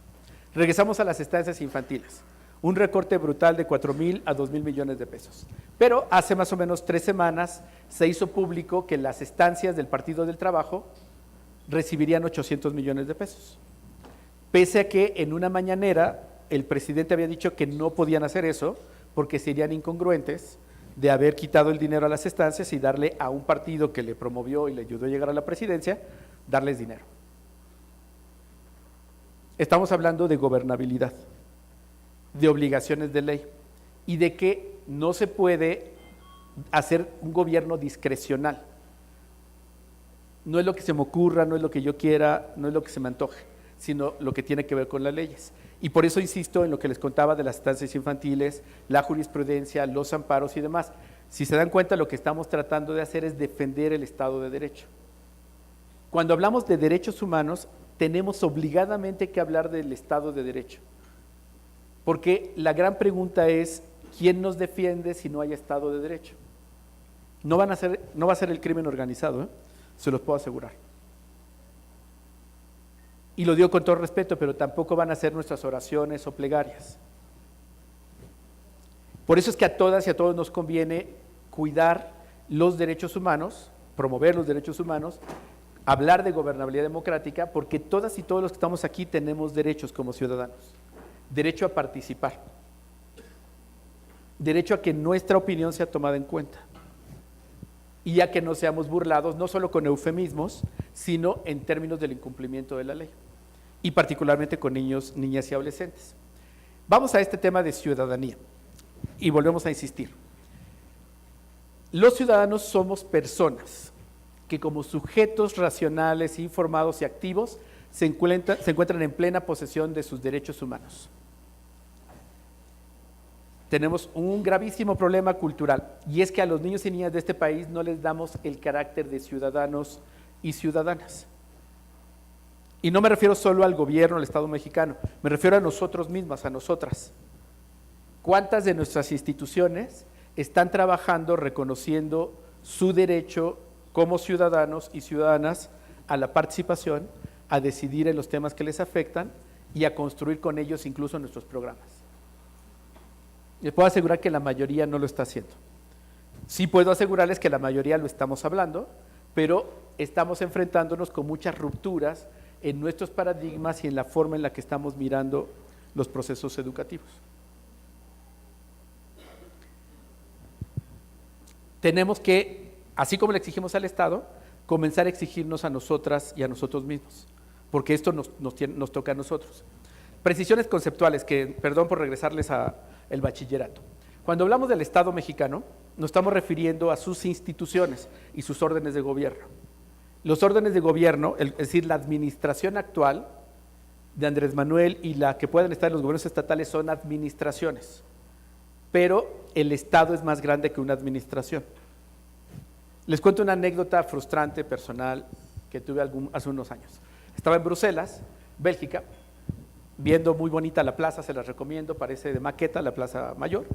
Regresamos a las estancias infantiles. Un recorte brutal de 4,000 a 2,000 millones de pesos. Pero hace más o menos 3 semanas se hizo público que las estancias del Partido del Trabajo recibirían 800 millones de pesos. Pese a que en una mañanera el presidente había dicho que no podían hacer eso porque serían incongruentes de haber quitado el dinero a las estancias y darle a un partido que le promovió y le ayudó a llegar a la presidencia, darles dinero. Estamos hablando de gobernabilidad, de obligaciones de ley y de que no se puede hacer un gobierno discrecional. No es lo que se me ocurra, no es lo que yo quiera, no es lo que se me antoje, sino lo que tiene que ver con las leyes. Y por eso insisto en lo que les contaba de las estancias infantiles, la jurisprudencia, los amparos y demás. Si se dan cuenta, lo que estamos tratando de hacer es defender el Estado de Derecho. Cuando hablamos de derechos humanos, tenemos obligadamente que hablar del Estado de Derecho. Porque la gran pregunta es, ¿quién nos defiende si no hay Estado de Derecho? No va a ser el crimen organizado, se los puedo asegurar. Y lo digo con todo respeto, pero tampoco van a ser nuestras oraciones o plegarias. Por eso es que a todas y a todos nos conviene cuidar los derechos humanos, promover los derechos humanos, hablar de gobernabilidad democrática, porque todas y todos los que estamos aquí tenemos derechos como ciudadanos. Derecho a participar, derecho a que nuestra opinión sea tomada en cuenta y a que no seamos burlados, no solo con eufemismos, sino en términos del incumplimiento de la ley, y particularmente con niños, niñas y adolescentes. Vamos a este tema de ciudadanía y volvemos a insistir. Los ciudadanos somos personas que como sujetos racionales, informados y activos se encuentran en plena posesión de sus derechos humanos. Tenemos un gravísimo problema cultural, y es que a los niños y niñas de este país no les damos el carácter de ciudadanos y ciudadanas. Y no me refiero solo al gobierno, al Estado mexicano, me refiero a nosotros mismos, a nosotras. ¿Cuántas de nuestras instituciones están trabajando reconociendo su derecho como ciudadanos y ciudadanas a la participación, a decidir en los temas que les afectan y a construir con ellos incluso nuestros programas? Les puedo asegurar que la mayoría no lo está haciendo. Sí puedo asegurarles que la mayoría lo estamos hablando, pero estamos enfrentándonos con muchas rupturas en nuestros paradigmas y en la forma en la que estamos mirando los procesos educativos. Tenemos que, así como le exigimos al Estado, comenzar a exigirnos a nosotras y a nosotros mismos, porque esto nos toca a nosotros. Precisiones conceptuales, que, perdón por regresarles al bachillerato. Cuando hablamos del Estado mexicano, nos estamos refiriendo a sus instituciones y sus órdenes de gobierno. Los órdenes de gobierno, es decir, la administración actual de Andrés Manuel y la que pueden estar en los gobiernos estatales son administraciones, pero el Estado es más grande que una administración. Les cuento una anécdota frustrante, personal, que tuve hace unos años. Estaba en Bruselas, Bélgica, viendo muy bonita la plaza, se las recomiendo, parece de maqueta, la Plaza Mayor.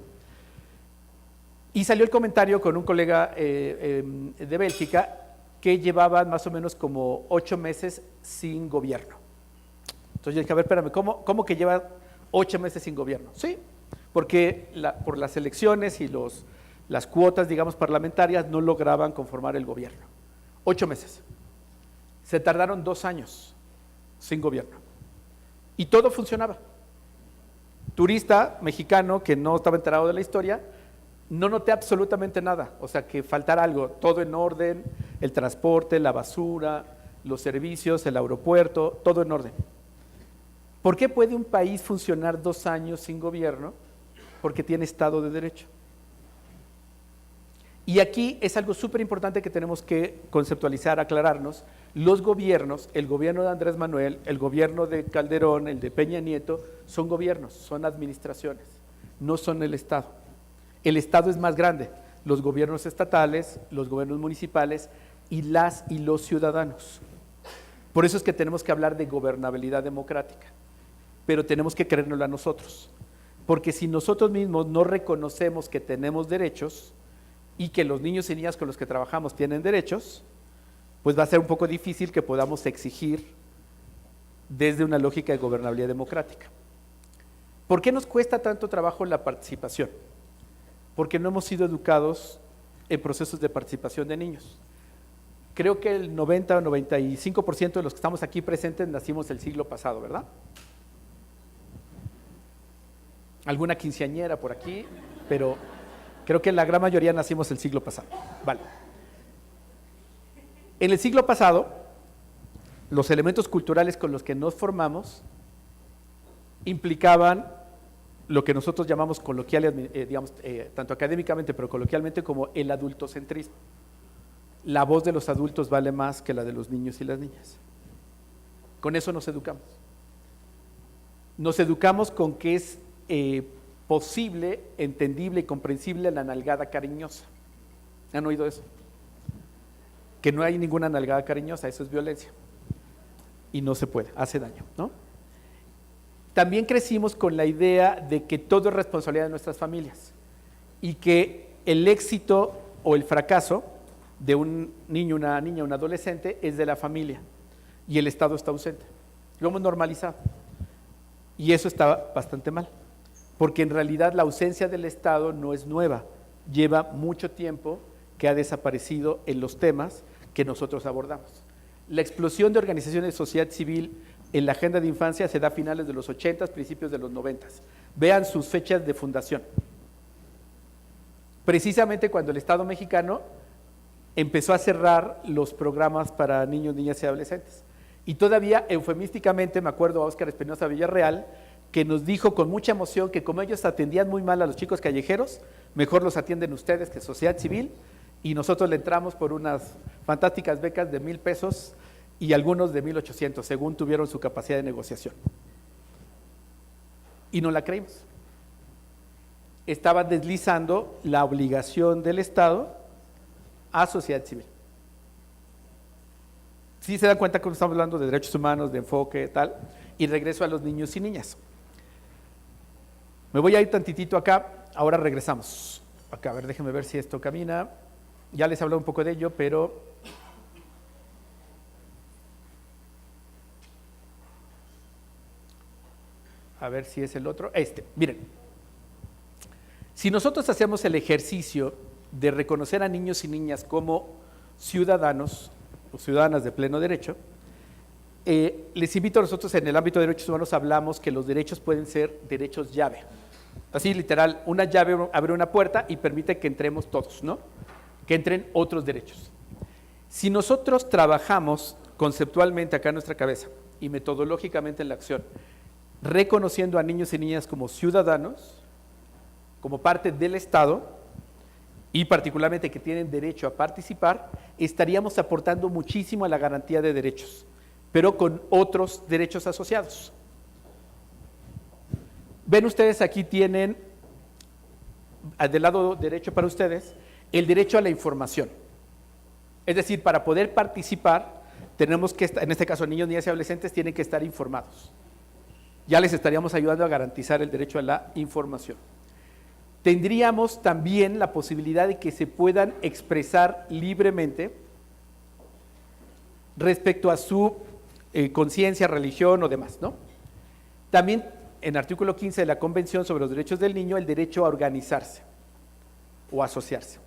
Y salió el comentario con un colega de Bélgica que llevaba más o menos como 8 meses sin gobierno. Entonces yo dije, a ver, espérame, ¿cómo que lleva 8 meses sin gobierno? Sí, porque por las elecciones y las cuotas, digamos, parlamentarias no lograban conformar el gobierno. 8 meses. Se tardaron 2 años sin gobierno. Y todo funcionaba. Turista mexicano que no estaba enterado de la historia, no noté absolutamente nada, o sea, que faltara algo, todo en orden, el transporte, la basura, los servicios, el aeropuerto, todo en orden. ¿Por qué puede un país funcionar 2 años sin gobierno? Porque tiene Estado de Derecho. Y aquí es algo súper importante que tenemos que conceptualizar, aclararnos. Los gobiernos, el gobierno de Andrés Manuel, el gobierno de Calderón, el de Peña Nieto, son gobiernos, son administraciones, no son el Estado. El Estado es más grande, los gobiernos estatales, los gobiernos municipales y las y los ciudadanos. Por eso es que tenemos que hablar de gobernabilidad democrática, pero tenemos que creérnoslo a nosotros, porque si nosotros mismos no reconocemos que tenemos derechos y que los niños y niñas con los que trabajamos tienen derechos, pues va a ser un poco difícil que podamos exigir desde una lógica de gobernabilidad democrática. ¿Por qué nos cuesta tanto trabajo la participación? Porque no hemos sido educados en procesos de participación de niños. Creo que el 90 o 95% de los que estamos aquí presentes nacimos el siglo pasado, ¿verdad? Alguna quinceañera por aquí, pero creo que la gran mayoría nacimos el siglo pasado. Vale. En el siglo pasado, los elementos culturales con los que nos formamos implicaban lo que nosotros llamamos coloquialmente, tanto académicamente, pero coloquialmente como el adultocentrismo. La voz de los adultos vale más que la de los niños y las niñas. Con eso nos educamos. Nos educamos con que es posible, entendible y comprensible la nalgada cariñosa. ¿Han oído eso? Que no hay ninguna nalgada cariñosa, eso es violencia. Y no se puede, hace daño, ¿no? También crecimos con la idea de que todo es responsabilidad de nuestras familias y que el éxito o el fracaso de un niño, una niña, un adolescente es de la familia y el Estado está ausente. Lo hemos normalizado y eso está bastante mal, porque en realidad la ausencia del Estado no es nueva, lleva mucho tiempo que ha desaparecido en los temas que nosotros abordamos. La explosión de organizaciones de sociedad civil en la agenda de infancia se da a finales de los 80, principios de los 90. Vean sus fechas de fundación. Precisamente cuando el Estado mexicano empezó a cerrar los programas para niños, niñas y adolescentes. Y todavía eufemísticamente me acuerdo a Óscar Espinosa Villarreal, que nos dijo con mucha emoción que como ellos atendían muy mal a los chicos callejeros, mejor los atienden ustedes que sociedad civil, y nosotros le entramos por unas fantásticas becas de 1,000 pesos y algunos de 1,800, según tuvieron su capacidad de negociación. Y no la creímos. Estaba deslizando la obligación del Estado a sociedad civil. Sí se dan cuenta que estamos hablando de derechos humanos, de enfoque, tal, y regreso a los niños y niñas. Me voy a ir tantitito acá, ahora regresamos. Acá, a ver, déjenme ver si esto camina. Ya les hablé un poco de ello, pero a ver si es el otro. Miren, si nosotros hacemos el ejercicio de reconocer a niños y niñas como ciudadanos o ciudadanas de pleno derecho, les invito a nosotros en el ámbito de derechos humanos hablamos que los derechos pueden ser derechos llave. Así literal, una llave abre una puerta y permite que entremos todos, ¿no? Que entren otros derechos. Si nosotros trabajamos conceptualmente acá en nuestra cabeza y metodológicamente en la acción, reconociendo a niños y niñas como ciudadanos, como parte del Estado, y particularmente que tienen derecho a participar, estaríamos aportando muchísimo a la garantía de derechos, pero con otros derechos asociados. Ven ustedes, aquí tienen, del lado derecho para ustedes, el derecho a la información. Es decir, para poder participar, tenemos que, en este caso niños, niñas y adolescentes, tienen que estar informados. Ya les estaríamos ayudando a garantizar el derecho a la información. Tendríamos también la posibilidad de que se puedan expresar libremente respecto a su conciencia, religión o demás, ¿no? También en el artículo 15 de la Convención sobre los Derechos del Niño, el derecho a organizarse o asociarse.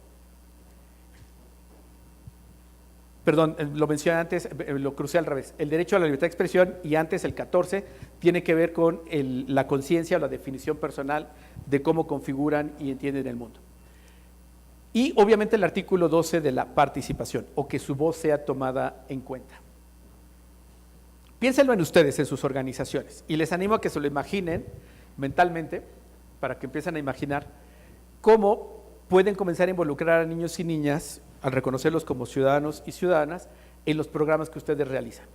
Perdón, lo mencioné antes, lo crucé al revés. El derecho a la libertad de expresión y antes el 14 tiene que ver con la conciencia o la definición personal de cómo configuran y entienden el mundo. Y obviamente el artículo 12 de la participación o que su voz sea tomada en cuenta. Piénsenlo en ustedes, en sus organizaciones, y les animo a que se lo imaginen mentalmente para que empiecen a imaginar cómo pueden comenzar a involucrar a niños y niñas, al reconocerlos como ciudadanos y ciudadanas, en los programas que ustedes realizan.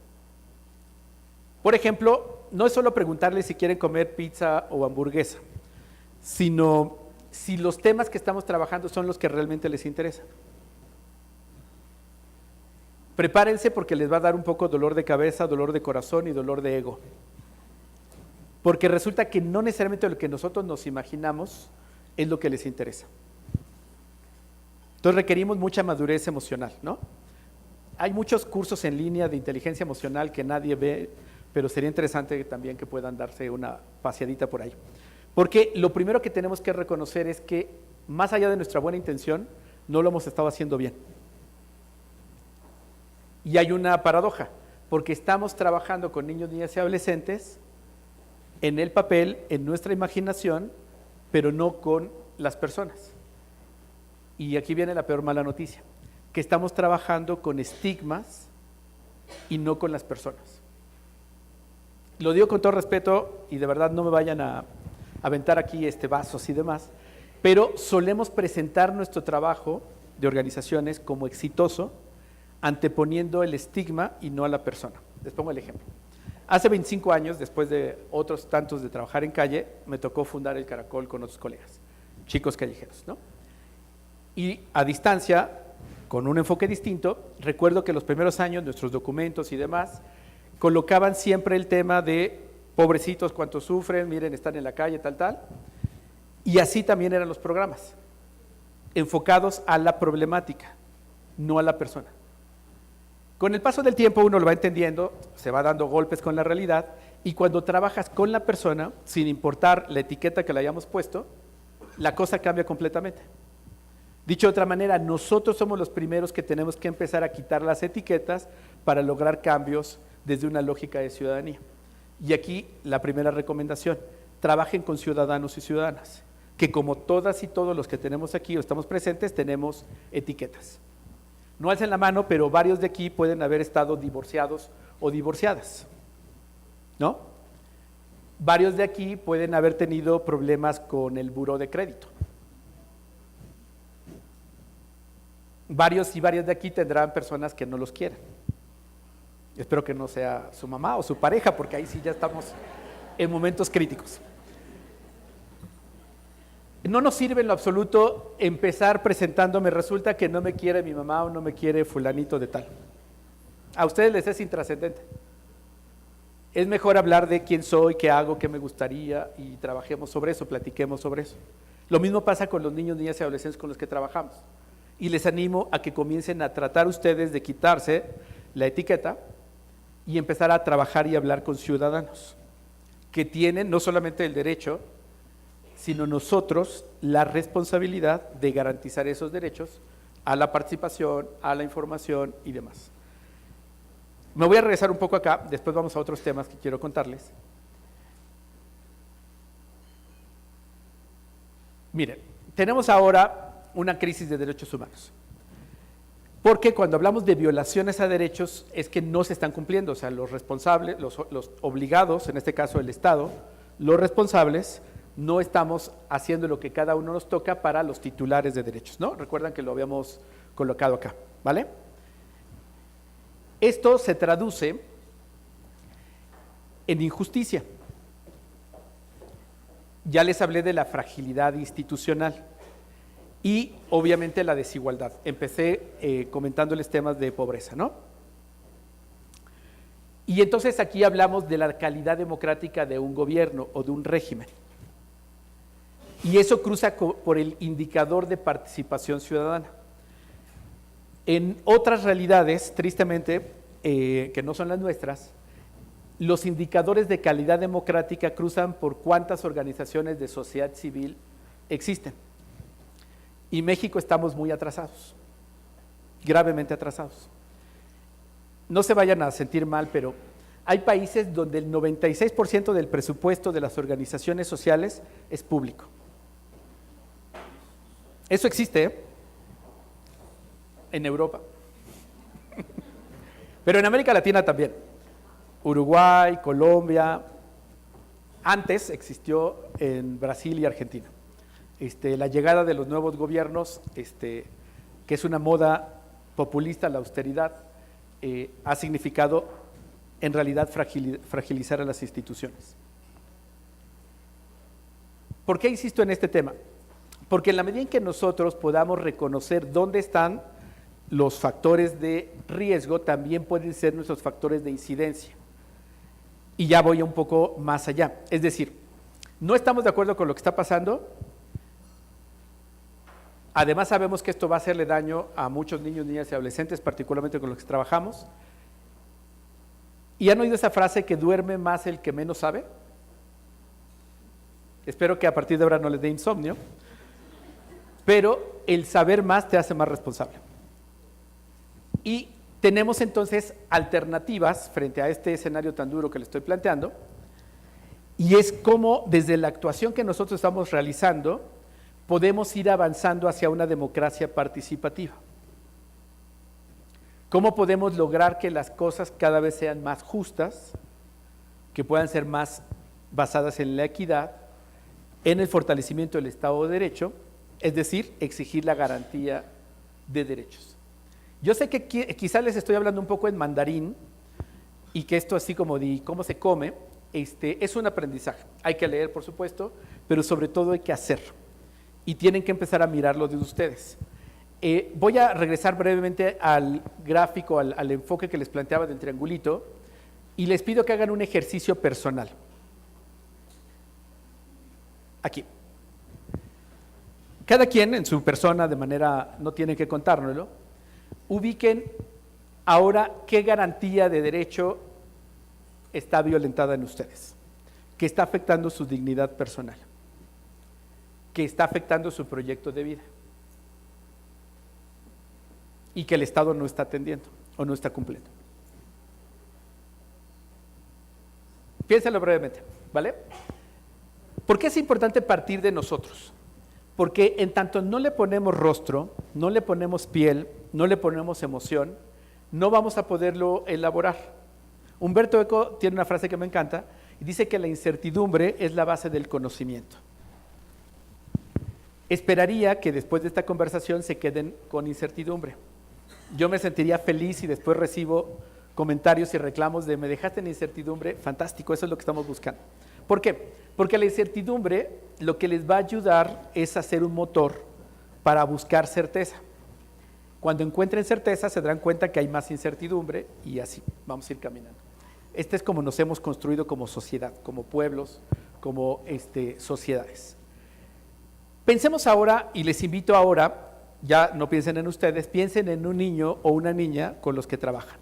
Por ejemplo, no es solo preguntarles si quieren comer pizza o hamburguesa, sino si los temas que estamos trabajando son los que realmente les interesan. Prepárense porque les va a dar un poco dolor de cabeza, dolor de corazón y dolor de ego. Porque resulta que no necesariamente lo que nosotros nos imaginamos es lo que les interesa. Entonces requerimos mucha madurez emocional, ¿no? Hay muchos cursos en línea de inteligencia emocional que nadie ve, pero sería interesante también que puedan darse una paseadita por ahí. Porque lo primero que tenemos que reconocer es que, más allá de nuestra buena intención, no lo hemos estado haciendo bien. Y hay una paradoja, porque estamos trabajando con niños, niñas y adolescentes en el papel, en nuestra imaginación, pero no con las personas. Y aquí viene la peor mala noticia, que estamos trabajando con estigmas y no con las personas. Lo digo con todo respeto y de verdad no me vayan a aventar aquí vasos y demás, pero solemos presentar nuestro trabajo de organizaciones como exitoso, anteponiendo el estigma y no a la persona. Les pongo el ejemplo. Hace 25 años, después de otros tantos de trabajar en calle, me tocó fundar el Caracol con otros colegas, chicos callejeros, ¿no? Y a distancia, con un enfoque distinto, recuerdo que los primeros años, nuestros documentos y demás, colocaban siempre el tema de pobrecitos, cuánto sufren, miren, están en la calle, tal, y así también eran los programas, enfocados a la problemática, no a la persona. Con el paso del tiempo uno lo va entendiendo, se va dando golpes con la realidad, y cuando trabajas con la persona, sin importar la etiqueta que le hayamos puesto, la cosa cambia completamente. Dicho de otra manera, nosotros somos los primeros que tenemos que empezar a quitar las etiquetas para lograr cambios desde una lógica de ciudadanía. Y aquí la primera recomendación, trabajen con ciudadanos y ciudadanas, que como todas y todos los que tenemos aquí o estamos presentes, tenemos etiquetas. No alcen la mano, pero varios de aquí pueden haber estado divorciados o divorciadas, ¿no? Varios de aquí pueden haber tenido problemas con el buró de crédito. Varios y varias de aquí tendrán personas que no los quieren. Espero que no sea su mamá o su pareja, porque ahí sí ya estamos en momentos críticos. No nos sirve en lo absoluto empezar presentándome, resulta que no me quiere mi mamá o no me quiere fulanito de tal. A ustedes les es intrascendente. Es mejor hablar de quién soy, qué hago, qué me gustaría y trabajemos sobre eso, platiquemos sobre eso. Lo mismo pasa con los niños, niñas y adolescentes con los que trabajamos. Y les animo a que comiencen a tratar ustedes de quitarse la etiqueta y empezar a trabajar y hablar con ciudadanos que tienen no solamente el derecho, sino nosotros la responsabilidad de garantizar esos derechos a la participación, a la información y demás. Me voy a regresar un poco acá, después vamos a otros temas que quiero contarles. Miren, tenemos ahora una crisis de derechos humanos, porque cuando hablamos de violaciones a derechos es que no se están cumpliendo, o sea, los responsables, los obligados, en este caso el Estado, los responsables, no estamos haciendo lo que cada uno nos toca para los titulares de derechos, ¿no? Recuerdan que lo habíamos colocado acá, ¿vale? Esto se traduce en injusticia. Ya les hablé de la fragilidad institucional y obviamente la desigualdad. Empecé comentándoles temas de pobreza, ¿no? Y entonces aquí hablamos de la calidad democrática de un gobierno o de un régimen. Y eso cruza por el indicador de participación ciudadana. En otras realidades, tristemente, que no son las nuestras, los indicadores de calidad democrática cruzan por cuántas organizaciones de sociedad civil existen. Y México estamos muy atrasados, gravemente atrasados. No se vayan a sentir mal, pero hay países donde el 96% del presupuesto de las organizaciones sociales es público. Eso existe, ¿eh? En Europa. Pero en América Latina también. Uruguay, Colombia. Antes existió en Brasil y Argentina. la llegada de los nuevos gobiernos, que es una moda populista, la austeridad, ha significado en realidad fragilizar a las instituciones. ¿Por qué insisto en este tema? Porque en la medida en que nosotros podamos reconocer dónde están los factores de riesgo, también pueden ser nuestros factores de incidencia. Y ya voy un poco más allá. Es decir, no estamos de acuerdo con lo que está pasando. Además sabemos que esto va a hacerle daño a muchos niños, niñas y adolescentes, particularmente con los que trabajamos. ¿Y han oído esa frase que duerme más el que menos sabe? Espero que a partir de ahora no les dé insomnio, pero el saber más te hace más responsable. Y tenemos entonces alternativas frente a este escenario tan duro que le estoy planteando, y es cómo desde la actuación que nosotros estamos realizando podemos ir avanzando hacia una democracia participativa. ¿Cómo podemos lograr que las cosas cada vez sean más justas, que puedan ser más basadas en la equidad, en el fortalecimiento del Estado de Derecho, es decir, exigir la garantía de derechos? Yo sé que quizás les estoy hablando un poco en mandarín y que esto así como de cómo se come, es un aprendizaje. Hay que leer, por supuesto, pero sobre todo hay que hacer. Y tienen que empezar a mirarlo de ustedes. Voy a regresar brevemente al gráfico, al enfoque que les planteaba del triangulito, y les pido que hagan un ejercicio personal. Aquí. Cada quien en su persona, de manera, no tienen que contárnoslo, ubiquen ahora qué garantía de derecho está violentada en ustedes, que está afectando su dignidad personal, que está afectando su proyecto de vida y que el Estado no está atendiendo o no está cumpliendo. Piénsalo brevemente, ¿vale? ¿Por qué es importante partir de nosotros? Porque en tanto no le ponemos rostro, no le ponemos piel, no le ponemos emoción, no vamos a poderlo elaborar. Humberto Eco tiene una frase que me encanta y dice que la incertidumbre es la base del conocimiento. Esperaría que después de esta conversación se queden con incertidumbre. Yo me sentiría feliz si después recibo comentarios y reclamos de me dejaste en incertidumbre, fantástico, eso es lo que estamos buscando. ¿Por qué? Porque la incertidumbre lo que les va a ayudar es a ser un motor para buscar certeza. Cuando encuentren certeza se darán cuenta que hay más incertidumbre y así vamos a ir caminando. Este es como nos hemos construido como sociedad, como pueblos, como sociedades. Pensemos ahora, y les invito ahora, ya no piensen en ustedes, piensen en un niño o una niña con los que trabajan.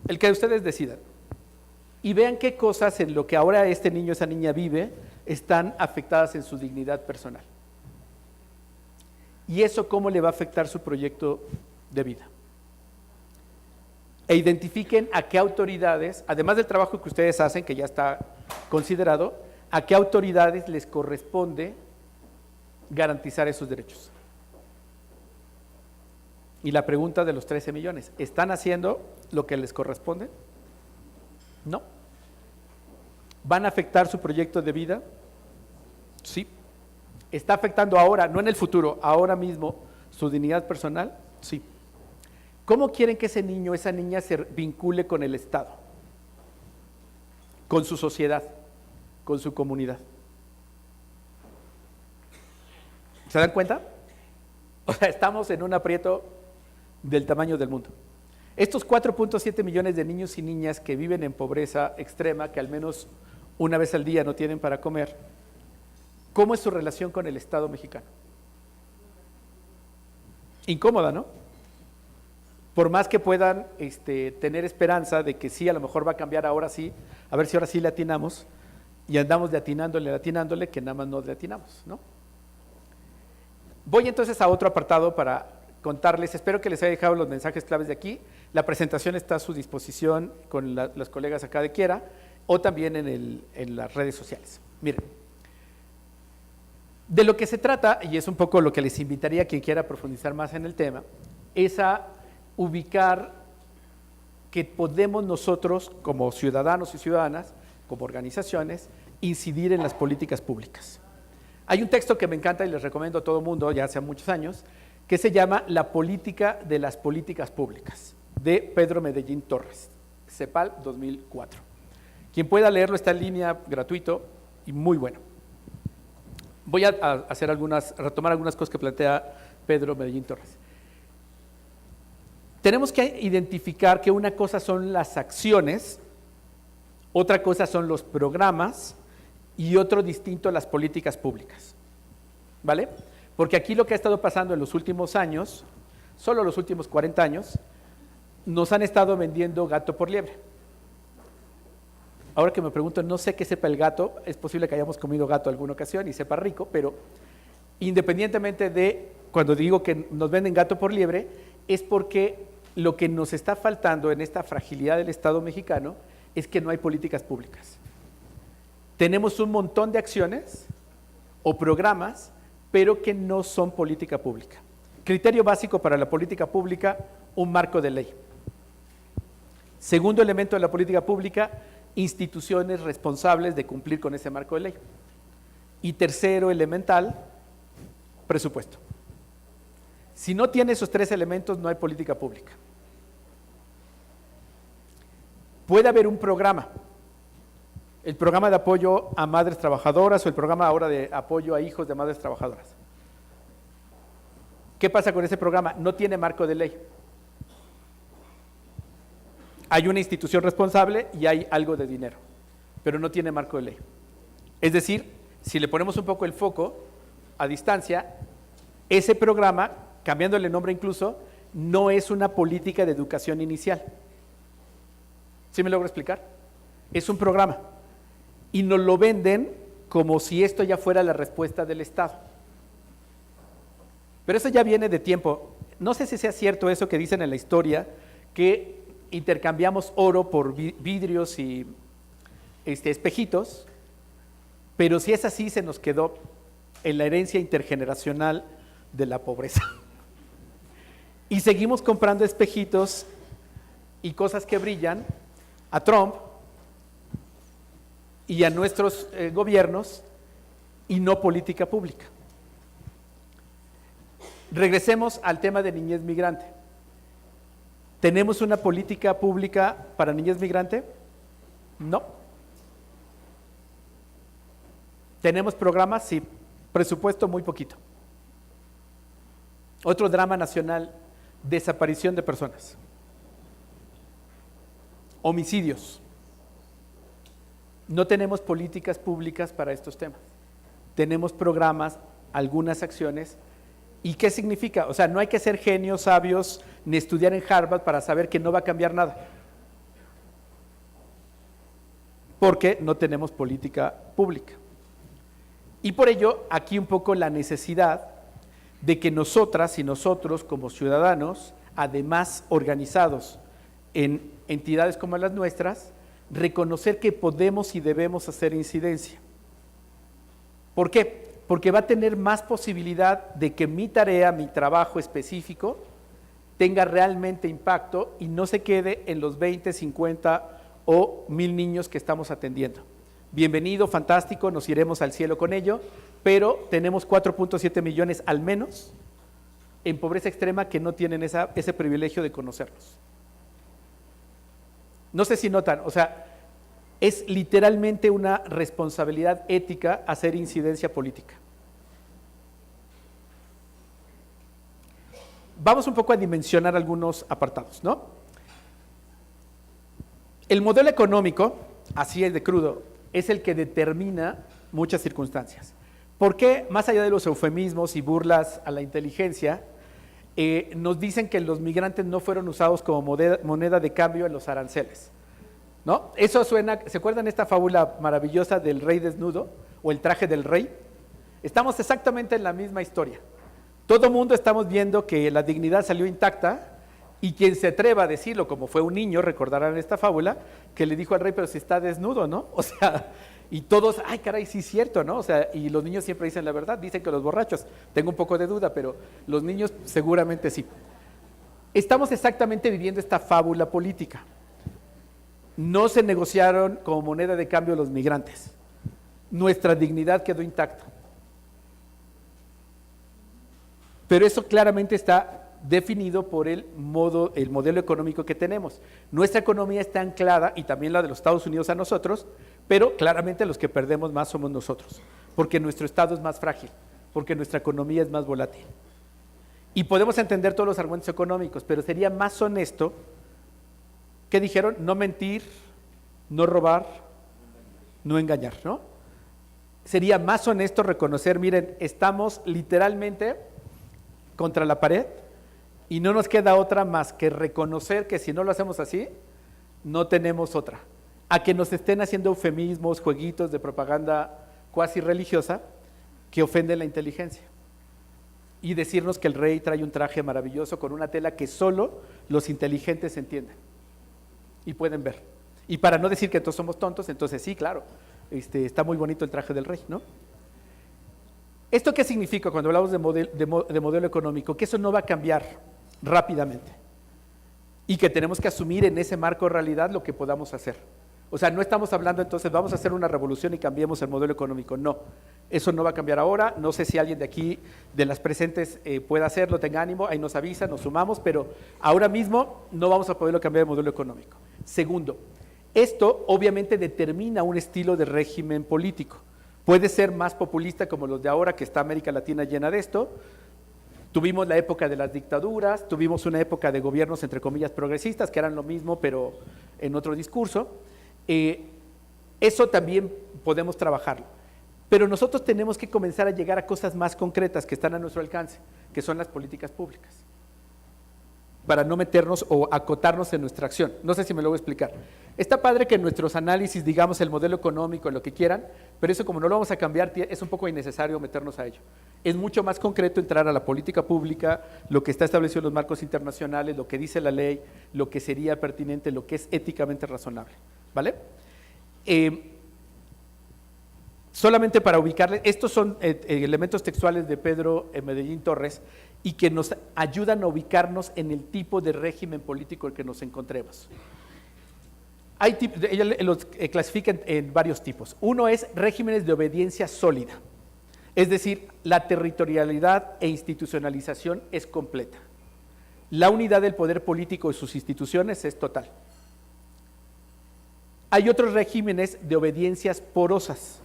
El que ustedes decidan. Y vean qué cosas en lo que ahora este niño o esa niña vive están afectadas en su dignidad personal. Y eso cómo le va a afectar su proyecto de vida. E identifiquen a qué autoridades, además del trabajo que ustedes hacen, que ya está considerado, a qué autoridades les corresponde garantizar esos derechos. Y la pregunta de los 13 millones, ¿están haciendo lo que les corresponde? No. ¿Van a afectar su proyecto de vida? Sí. ¿Está afectando ahora, no en el futuro, ahora mismo, su dignidad personal? Sí. ¿Cómo quieren que ese niño o esa niña se vincule con el Estado? Con su sociedad, con su comunidad. ¿Se dan cuenta? O sea, estamos en un aprieto del tamaño del mundo. Estos 4.7 millones de niños y niñas que viven en pobreza extrema, que al menos una vez al día no tienen para comer, ¿cómo es su relación con el Estado mexicano? Incómoda, ¿no? Por más que puedan tener esperanza de que sí, a lo mejor va a cambiar ahora sí, a ver si ahora sí le atinamos, y andamos de atinándole, que nada más no le atinamos, ¿no? Voy entonces a otro apartado para contarles, espero que les haya dejado los mensajes claves de aquí. La presentación está a su disposición con los colegas acá de Quiera o también en las redes sociales. Miren, de lo que se trata, y es un poco lo que les invitaría a quien quiera profundizar más en el tema, es a ubicar que podemos nosotros como ciudadanos y ciudadanas, como organizaciones, incidir en las políticas públicas. Hay un texto que me encanta y les recomiendo a todo el mundo, ya hace muchos años, que se llama La política de las políticas públicas, de Pedro Medellín Torres, CEPAL 2004. Quien pueda leerlo está en línea, gratuito y muy bueno. Voy a retomar algunas cosas que plantea Pedro Medellín Torres. Tenemos que identificar que una cosa son las acciones, otra cosa son los programas y otro distinto las políticas públicas. ¿Vale? Porque aquí lo que ha estado pasando en los últimos años, solo los últimos 40 años, nos han estado vendiendo gato por liebre. Ahora que me pregunto, no sé qué sepa el gato, es posible que hayamos comido gato alguna ocasión y sepa rico, pero independientemente de cuando digo que nos venden gato por liebre, es porque lo que nos está faltando en esta fragilidad del Estado mexicano es que no hay políticas públicas. Tenemos un montón de acciones o programas, pero que no son política pública. Criterio básico para la política pública, un marco de ley. Segundo elemento de la política pública, instituciones responsables de cumplir con ese marco de ley. Y tercero elemental, presupuesto. Si no tiene esos tres elementos, no hay política pública. Puede haber un programa, el programa de apoyo a madres trabajadoras o el programa ahora de apoyo a hijos de madres trabajadoras. ¿Qué pasa con ese programa? No tiene marco de ley. Hay una institución responsable y hay algo de dinero, pero no tiene marco de ley. Es decir, si le ponemos un poco el foco a distancia, ese programa, cambiándole nombre incluso, no es una política de educación inicial. ¿Sí me logro explicar? Es un programa y nos lo venden como si esto ya fuera la respuesta del Estado. Pero eso ya viene de tiempo. No sé si sea cierto eso que dicen en la historia, que intercambiamos oro por vidrios y espejitos, pero si es así, se nos quedó en la herencia intergeneracional de la pobreza. Y seguimos comprando espejitos y cosas que brillan a Trump y a nuestros gobiernos y no política pública. Regresemos al tema de niñez migrante. ¿Tenemos una política pública para niñez migrante? No. ¿Tenemos programas? Sí. Presupuesto muy poquito. Otro drama nacional, desaparición de personas. Homicidios. No tenemos políticas públicas para estos temas. Tenemos programas, algunas acciones. ¿Y qué significa? O sea, no hay que ser genios, sabios, ni estudiar en Harvard para saber que no va a cambiar nada. Porque no tenemos política pública. Y por ello, aquí un poco la necesidad de que nosotras y nosotros como ciudadanos, además organizados en entidades como las nuestras, reconocer que podemos y debemos hacer incidencia. ¿Por qué? Porque va a tener más posibilidad de que mi tarea, mi trabajo específico, tenga realmente impacto y no se quede en los 20, 50 o 1000 niños que estamos atendiendo. Bienvenido, fantástico, nos iremos al cielo con ello, pero tenemos 4.7 millones al menos en pobreza extrema que no tienen ese privilegio de conocerlos. No sé si notan, o sea, es literalmente una responsabilidad ética hacer incidencia política. Vamos un poco a dimensionar algunos apartados, ¿no? El modelo económico, así es de crudo, es el que determina muchas circunstancias. ¿Por qué, más allá de los eufemismos y burlas a la inteligencia, nos dicen que los migrantes no fueron usados como moneda de cambio en los aranceles? ¿No? Eso suena, ¿se acuerdan esta fábula maravillosa del rey desnudo o el traje del rey? Estamos exactamente en la misma historia. Todo mundo estamos viendo que la dignidad salió intacta y quien se atreva a decirlo, como fue un niño, recordarán esta fábula, que le dijo al rey, pero si está desnudo, ¿no? O sea, y todos, ay caray, sí es cierto, ¿no? O sea, y los niños siempre dicen la verdad, dicen que los borrachos, tengo un poco de duda, pero los niños seguramente sí. Estamos exactamente viviendo esta fábula política. No se negociaron como moneda de cambio los migrantes. nuestra dignidad quedó intacta. Pero eso claramente está definido por el modelo económico que tenemos. Nuestra economía está anclada, y también la de los Estados Unidos a nosotros, pero claramente los que perdemos más somos nosotros, porque nuestro Estado es más frágil, porque nuestra economía es más volátil. Y podemos entender todos los argumentos económicos, pero sería más honesto, ¿qué dijeron? No mentir, no robar, no engañar, ¿no? Sería más honesto reconocer, miren, estamos literalmente contra la pared y no nos queda otra más que reconocer que si no lo hacemos así, no tenemos otra. A que nos estén haciendo eufemismos, jueguitos de propaganda cuasi religiosa que ofenden la inteligencia. Y decirnos que el rey trae un traje maravilloso con una tela que solo los inteligentes entienden y pueden ver. Y para no decir que todos somos tontos, entonces sí, claro, está muy bonito el traje del rey, ¿no? ¿Esto qué significa cuando hablamos de modelo económico? Que eso no va a cambiar rápidamente y que tenemos que asumir en ese marco de realidad lo que podamos hacer. O sea, no estamos hablando entonces, vamos a hacer una revolución y cambiemos el modelo económico. No, eso no va a cambiar ahora. No sé si alguien de aquí, de las presentes, pueda hacerlo, tenga ánimo, ahí nos avisa, nos sumamos, pero ahora mismo no vamos a poderlo cambiar el modelo económico. Segundo, esto obviamente determina un estilo de régimen político. Puede ser más populista como los de ahora, que está América Latina llena de esto. Tuvimos la época de las dictaduras, tuvimos una época de gobiernos entre comillas progresistas, que eran lo mismo pero en otro discurso. Eso también podemos trabajarlo. Pero nosotros tenemos que comenzar a llegar a cosas más concretas que están a nuestro alcance, que son las políticas públicas, para no meternos o acotarnos en nuestra acción. No sé si me lo voy a explicar. Está padre que en nuestros análisis digamos el modelo económico, lo que quieran, pero eso como no lo vamos a cambiar, es un poco innecesario meternos a ello. Es mucho más concreto entrar a la política pública, lo que está establecido en los marcos internacionales, lo que dice la ley, lo que sería pertinente, lo que es éticamente razonable, ¿vale? Solamente para ubicarles, estos son elementos textuales de Pedro Medellín Torres y que nos ayudan a ubicarnos en el tipo de régimen político en el que nos encontremos. Ella los clasifica en varios tipos. Uno es regímenes de obediencia sólida, es decir, la territorialidad e institucionalización es completa. La unidad del poder político y sus instituciones es total. Hay otros regímenes de obediencias porosas,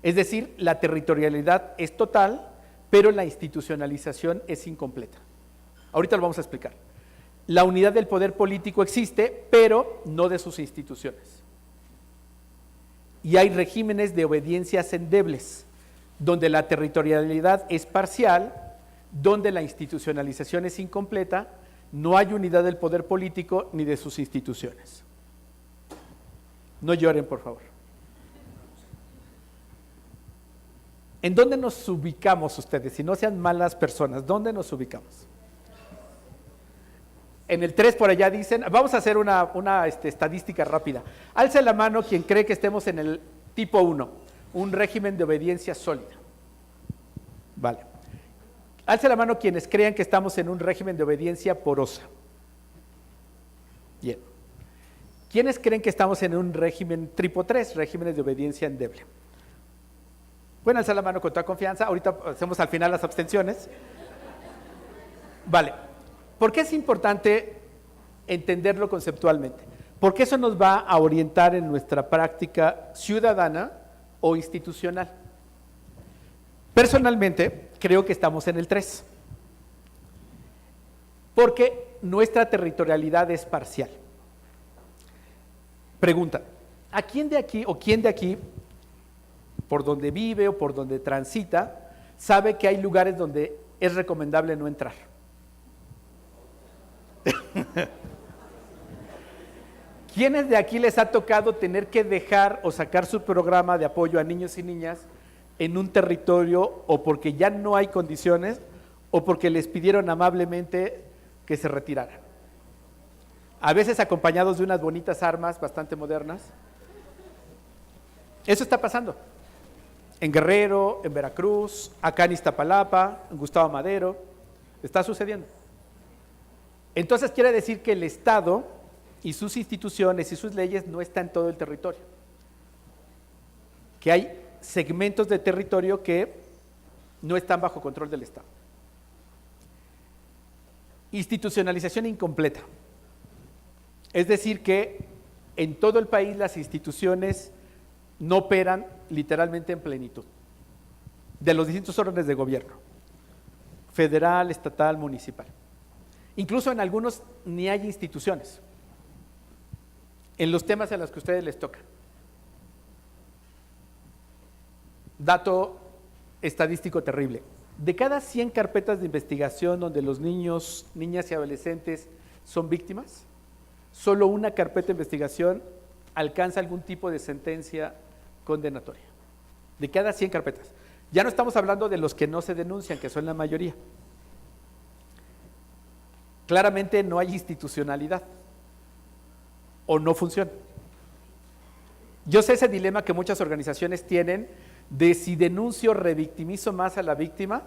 es decir, la territorialidad es total, pero la institucionalización es incompleta. Ahorita lo vamos a explicar. La unidad del poder político existe, pero no de sus instituciones. Y hay regímenes de obediencias endebles, donde la territorialidad es parcial, donde la institucionalización es incompleta, no hay unidad del poder político ni de sus instituciones. No lloren, por favor. ¿En dónde nos ubicamos ustedes? Si no sean malas personas, ¿dónde nos ubicamos? En el 3 por allá dicen, vamos a hacer una estadística rápida. Alce la mano quien cree que estemos en el tipo 1, un régimen de obediencia sólida. Vale. Alce la mano quienes crean que estamos en un régimen de obediencia porosa. Bien. ¿Quiénes creen que estamos en un régimen tipo 3, regímenes de obediencia endeble? Pueden alzar la mano con toda confianza. Ahorita hacemos al final las abstenciones. Vale. ¿Por qué es importante entenderlo conceptualmente? Porque eso nos va a orientar en nuestra práctica ciudadana o institucional. Personalmente, creo que estamos en el 3. Porque nuestra territorialidad es parcial. Pregunta, ¿a quién de aquí o quién de aquí, por donde vive o por donde transita, sabe que hay lugares donde es recomendable no entrar? ¿Quiénes de aquí les ha tocado tener que dejar o sacar su programa de apoyo a niños y niñas en un territorio o porque ya no hay condiciones o porque les pidieron amablemente que se retiraran? A veces acompañados de unas bonitas armas bastante modernas. Eso está pasando en Guerrero, en Veracruz, acá en Iztapalapa, en Gustavo Madero, está sucediendo. Entonces quiere decir que el Estado y sus instituciones y sus leyes no están en todo el territorio, que hay segmentos de territorio que no están bajo control del Estado. Institucionalización incompleta. Es decir que en todo el país las instituciones no operan literalmente en plenitud, de los distintos órdenes de gobierno, federal, estatal, municipal. Incluso en algunos ni hay instituciones, en los temas a los que a ustedes les toca. Dato estadístico terrible. De cada 100 carpetas de investigación donde los niños, niñas y adolescentes son víctimas, solo una carpeta de investigación alcanza algún tipo de sentencia condenatoria. De cada 100 carpetas. Ya no estamos hablando de los que no se denuncian, que son la mayoría. Claramente no hay institucionalidad o no funciona. Yo sé ese dilema que muchas organizaciones tienen de si denuncio, revictimizo más a la víctima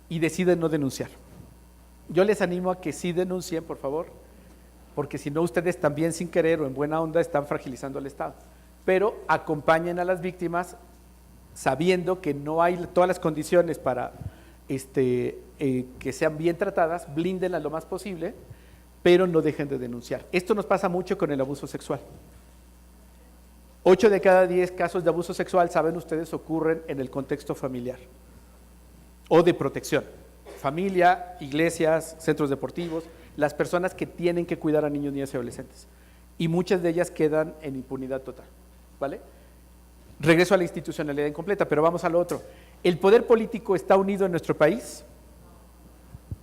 y deciden no denunciar. Yo les animo a que sí denuncien, por favor, porque si no ustedes también sin querer o en buena onda están fragilizando al Estado. Pero acompañen a las víctimas sabiendo que no hay todas las condiciones para que sean bien tratadas, blíndenlas lo más posible, pero no dejen de denunciar. Esto nos pasa mucho con el abuso sexual. 8 de cada 10 casos de abuso sexual, saben ustedes, ocurren en el contexto familiar o de protección. Familia, iglesias, centros deportivos, las personas que tienen que cuidar a niños, niñas y adolescentes. Y muchas de ellas quedan en impunidad total, ¿vale? Regreso a la institucionalidad incompleta, pero vamos a lo otro. ¿El poder político está unido en nuestro país?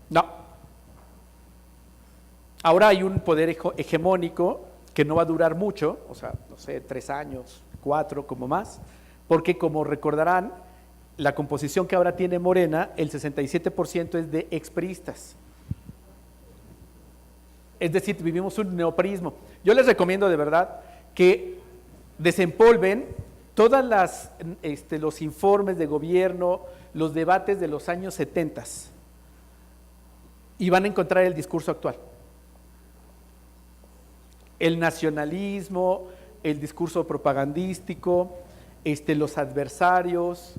No. Ahora hay un poder hegemónico que no va a durar mucho, o sea, no sé, 3 años, 4 como más, porque como recordarán, la composición que ahora tiene Morena, el 67% es de expriistas. Es decir, vivimos un neopriismo. Yo les recomiendo de verdad que desempolven todas los informes de gobierno, los debates de los años 70 y van a encontrar el discurso actual. El nacionalismo, el discurso propagandístico, los adversarios,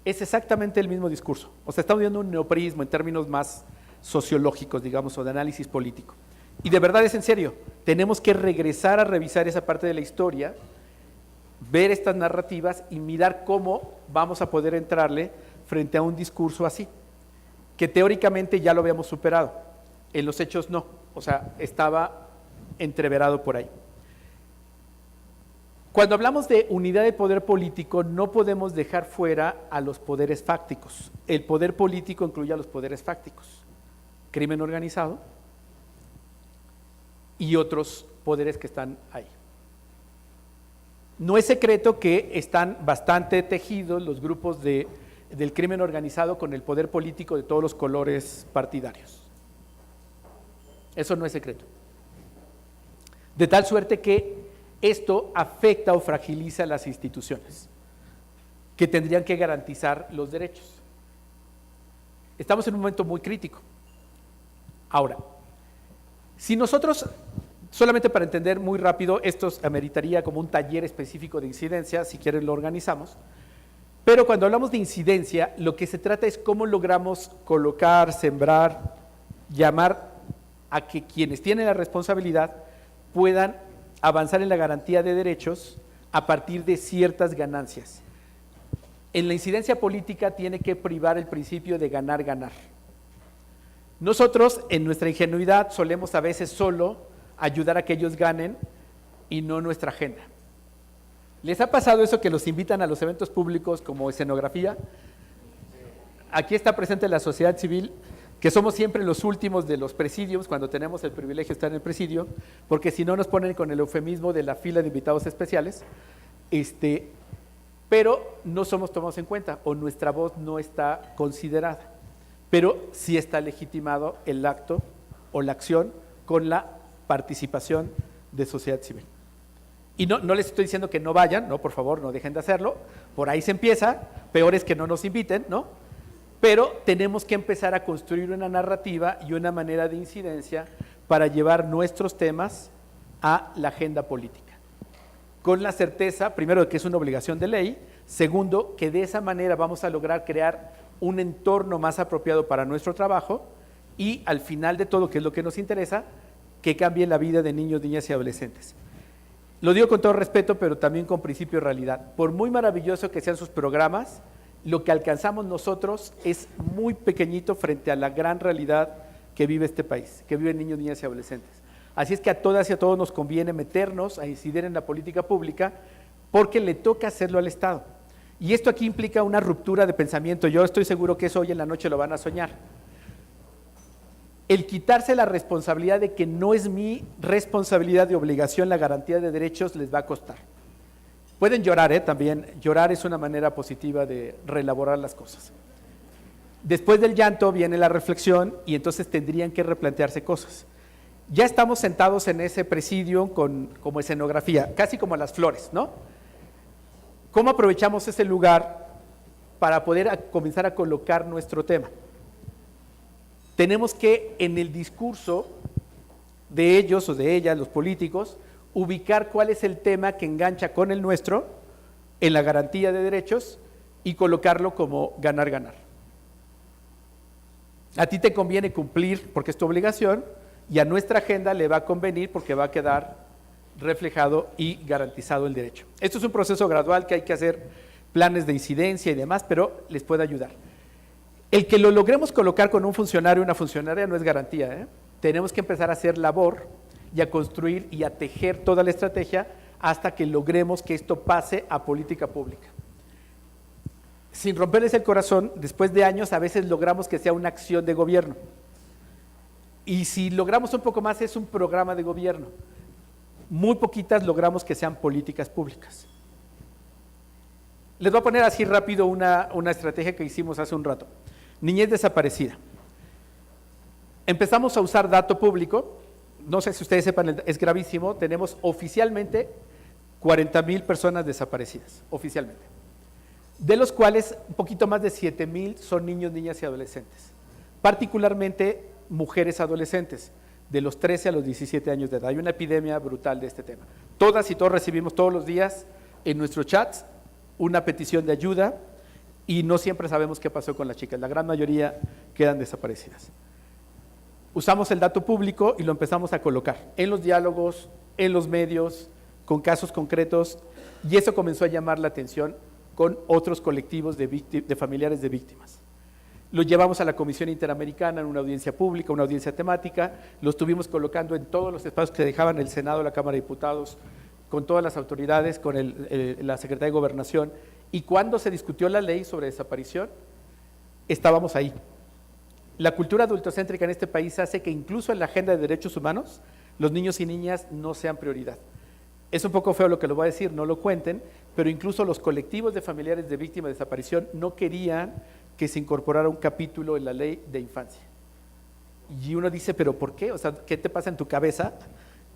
es exactamente el mismo discurso. O sea, estamos viendo un neopriismo en términos más sociológicos, digamos, o de análisis político. Y de verdad es en serio, tenemos que regresar a revisar esa parte de la historia, ver estas narrativas y mirar cómo vamos a poder entrarle frente a un discurso así, que teóricamente ya lo habíamos superado, en los hechos no, o sea, estaba entreverado por ahí. Cuando hablamos de unidad de poder político, no podemos dejar fuera a los poderes fácticos. El poder político incluye a los poderes fácticos, crimen organizado y otros poderes que están ahí. No es secreto que están bastante tejidos los grupos del crimen organizado con el poder político de todos los colores partidarios. Eso no es secreto. De tal suerte que esto afecta o fragiliza las instituciones que tendrían que garantizar los derechos. Estamos en un momento muy crítico. Ahora, si nosotros, solamente para entender muy rápido, esto ameritaría como un taller específico de incidencia, si quieren lo organizamos, pero cuando hablamos de incidencia, lo que se trata es cómo logramos colocar, sembrar, llamar a que quienes tienen la responsabilidad puedan avanzar en la garantía de derechos a partir de ciertas ganancias. En la incidencia política tiene que privar el principio de ganar, ganar. Nosotros, en nuestra ingenuidad, solemos a veces solo ayudar a que ellos ganen y no nuestra agenda. ¿Les ha pasado eso que los invitan a los eventos públicos como escenografía? Aquí está presente la sociedad civil, que somos siempre los últimos de los presidios cuando tenemos el privilegio de estar en el presidio, porque si no nos ponen con el eufemismo de la fila de invitados especiales, pero no somos tomados en cuenta o nuestra voz no está considerada, pero sí está legitimado el acto o la acción con la participación de sociedad civil. Y no les estoy diciendo que no vayan, no, por favor, no dejen de hacerlo, por ahí se empieza, peor es que no nos inviten, ¿no? Pero tenemos que empezar a construir una narrativa y una manera de incidencia para llevar nuestros temas a la agenda política. con la certeza, primero, de que es una obligación de ley, segundo, que de esa manera vamos a lograr crear un entorno más apropiado para nuestro trabajo y al final de todo, que es lo que nos interesa, que cambie la vida de niños, niñas y adolescentes. Lo digo con todo respeto, pero también con principio de realidad. Por muy maravilloso que sean sus programas, lo que alcanzamos nosotros es muy pequeñito frente a la gran realidad que vive este país, que viven niños, niñas y adolescentes. Así es que a todas y a todos nos conviene meternos a incidir en la política pública porque le toca hacerlo al Estado. Y esto aquí implica una ruptura de pensamiento. Yo estoy seguro que eso hoy en la noche lo van a soñar. El quitarse la responsabilidad de que no es mi responsabilidad de obligación la garantía de derechos les va a costar. Pueden llorar, también. Llorar es una manera positiva de reelaborar las cosas. Después del llanto viene la reflexión y entonces tendrían que replantearse cosas. Ya estamos sentados en ese presidio como escenografía, casi como las flores, ¿no? ¿Cómo aprovechamos ese lugar para poder comenzar a colocar nuestro tema? Tenemos que, en el discurso de ellos o de ellas, los políticos, ubicar cuál es el tema que engancha con el nuestro en la garantía de derechos y colocarlo como ganar-ganar. A ti te conviene cumplir porque es tu obligación y a nuestra agenda le va a convenir porque va a quedar reflejado y garantizado el derecho. Esto es un proceso gradual que hay que hacer planes de incidencia y demás, pero les puede ayudar. El que lo logremos colocar con un funcionario o una funcionaria no es garantía, ¿eh? Tenemos que empezar a hacer labor y a construir y a tejer toda la estrategia hasta que logremos que esto pase a política pública. Sin romperles el corazón, después de años a veces logramos que sea una acción de gobierno. Y si logramos un poco más es un programa de gobierno. Muy poquitas logramos que sean políticas públicas. Les voy a poner así rápido una estrategia que hicimos hace un rato. Niñez desaparecida. Empezamos a usar dato público, no sé si ustedes sepan, es gravísimo, tenemos oficialmente 40,000 personas desaparecidas, oficialmente. De los cuales un poquito más de 7,000 son niños, niñas y adolescentes. Particularmente mujeres adolescentes, de los 13 a los 17 años de edad. Hay una epidemia brutal de este tema. Todas y todos recibimos todos los días en nuestros chats una petición de ayuda y no siempre sabemos qué pasó con las chicas. La gran mayoría quedan desaparecidas. Usamos el dato público y lo empezamos a colocar en los diálogos, en los medios, con casos concretos, y eso comenzó a llamar la atención con otros colectivos de familiares de víctimas. Lo llevamos a la Comisión Interamericana en una audiencia pública, una audiencia temática, lo estuvimos colocando en todos los espacios que dejaban el Senado, la Cámara de Diputados, con todas las autoridades, con la Secretaría de Gobernación, y cuando se discutió la ley sobre desaparición, estábamos ahí. La cultura adultocéntrica en este país hace que incluso en la agenda de derechos humanos los niños y niñas no sean prioridad. Es un poco feo lo que les voy a decir, no lo cuenten, pero incluso los colectivos de familiares de víctimas de desaparición no querían que se incorporara un capítulo en la ley de infancia. Y uno dice, ¿pero por qué? O sea, ¿qué te pasa en tu cabeza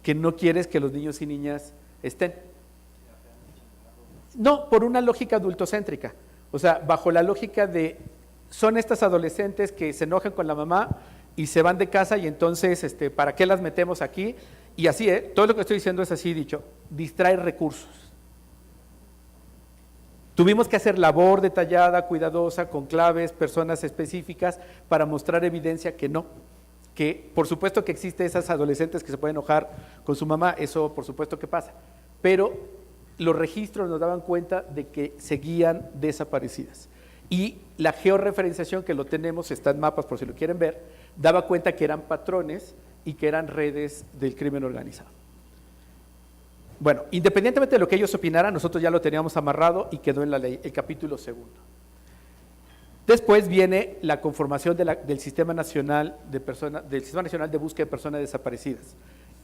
que no quieres que los niños y niñas estén? No, por una lógica adultocéntrica. O sea, bajo la lógica de, son estas adolescentes que se enojan con la mamá y se van de casa y entonces, ¿para qué las metemos aquí? Y así, todo lo que estoy diciendo es así dicho, distraer recursos. Tuvimos que hacer labor detallada, cuidadosa, con claves, personas específicas para mostrar evidencia que no, que por supuesto que existen esas adolescentes que se pueden enojar con su mamá, eso por supuesto que pasa, pero los registros nos daban cuenta de que seguían desaparecidas. Y la georreferenciación que lo tenemos, está en mapas por si lo quieren ver, daba cuenta que eran patrones y que eran redes del crimen organizado. Bueno, independientemente de lo que ellos opinaran, nosotros ya lo teníamos amarrado y quedó en la ley, el capítulo segundo. Después viene la conformación del Sistema Nacional de Búsqueda de Personas Desaparecidas.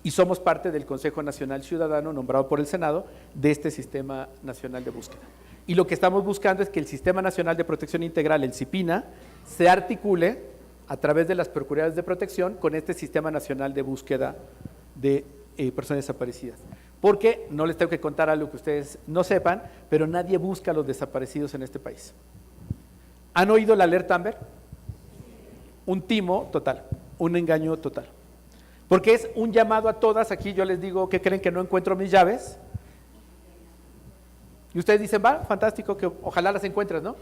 Y somos parte del Consejo Nacional Ciudadano, nombrado por el Senado, de este Sistema Nacional de Búsqueda. Y lo que estamos buscando es que el Sistema Nacional de Protección Integral, el CIPINA, se articule a través de las Procuradurías de Protección con este Sistema Nacional de Búsqueda de Personas Desaparecidas. Porque, no les tengo que contar algo que ustedes no sepan, pero nadie busca a los desaparecidos en este país. ¿Han oído la alerta Amber? Un timo total, un engaño total. Porque es un llamado a todas, aquí yo les digo, ¿qué creen que no encuentro mis llaves? Y ustedes dicen, va, fantástico, que ojalá las encuentres, ¿no?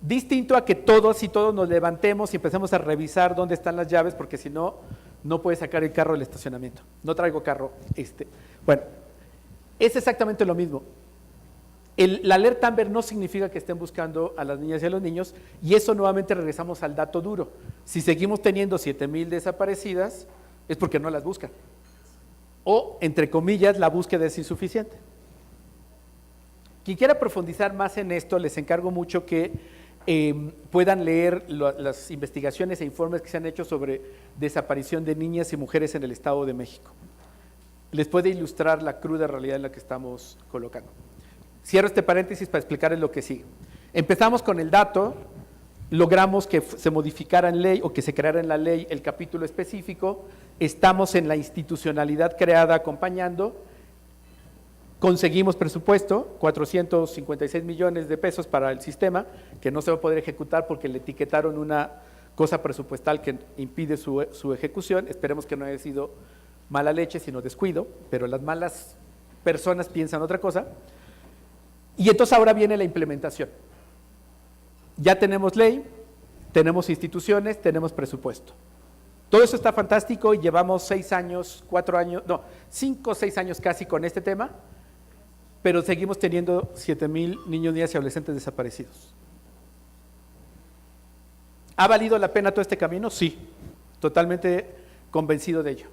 Distinto a que todos y todos nos levantemos y empecemos a revisar dónde están las llaves, porque si no, no puedes sacar el carro del estacionamiento. No traigo carro. Bueno, es exactamente lo mismo. La alerta Amber no significa que estén buscando a las niñas y a los niños, y eso nuevamente regresamos al dato duro. Si seguimos teniendo 7,000 desaparecidas, es porque no las buscan. O, entre comillas, la búsqueda es insuficiente. Quien quiera profundizar más en esto, les encargo mucho que puedan leer las investigaciones e informes que se han hecho sobre desaparición de niñas y mujeres en el Estado de México. Les puede ilustrar la cruda realidad en la que estamos colocando. Cierro este paréntesis para explicarles lo que sigue. Empezamos con el dato, logramos que se modificara en ley o que se creara en la ley el capítulo específico, estamos en la institucionalidad creada acompañando, conseguimos presupuesto, 456 millones de pesos para el sistema, que no se va a poder ejecutar porque le etiquetaron una cosa presupuestal que impide su ejecución. Esperemos que no haya sido mala leche, sino descuido, pero las malas personas piensan otra cosa. Y entonces ahora viene la implementación. Ya tenemos ley, tenemos instituciones, tenemos presupuesto. Todo eso está fantástico y llevamos 6 años, 4 años, no, 5 o 6 años casi con este tema, pero seguimos teniendo 7,000 niños, niñas y adolescentes desaparecidos. ¿Ha valido la pena todo este camino? Sí, totalmente convencido de ello.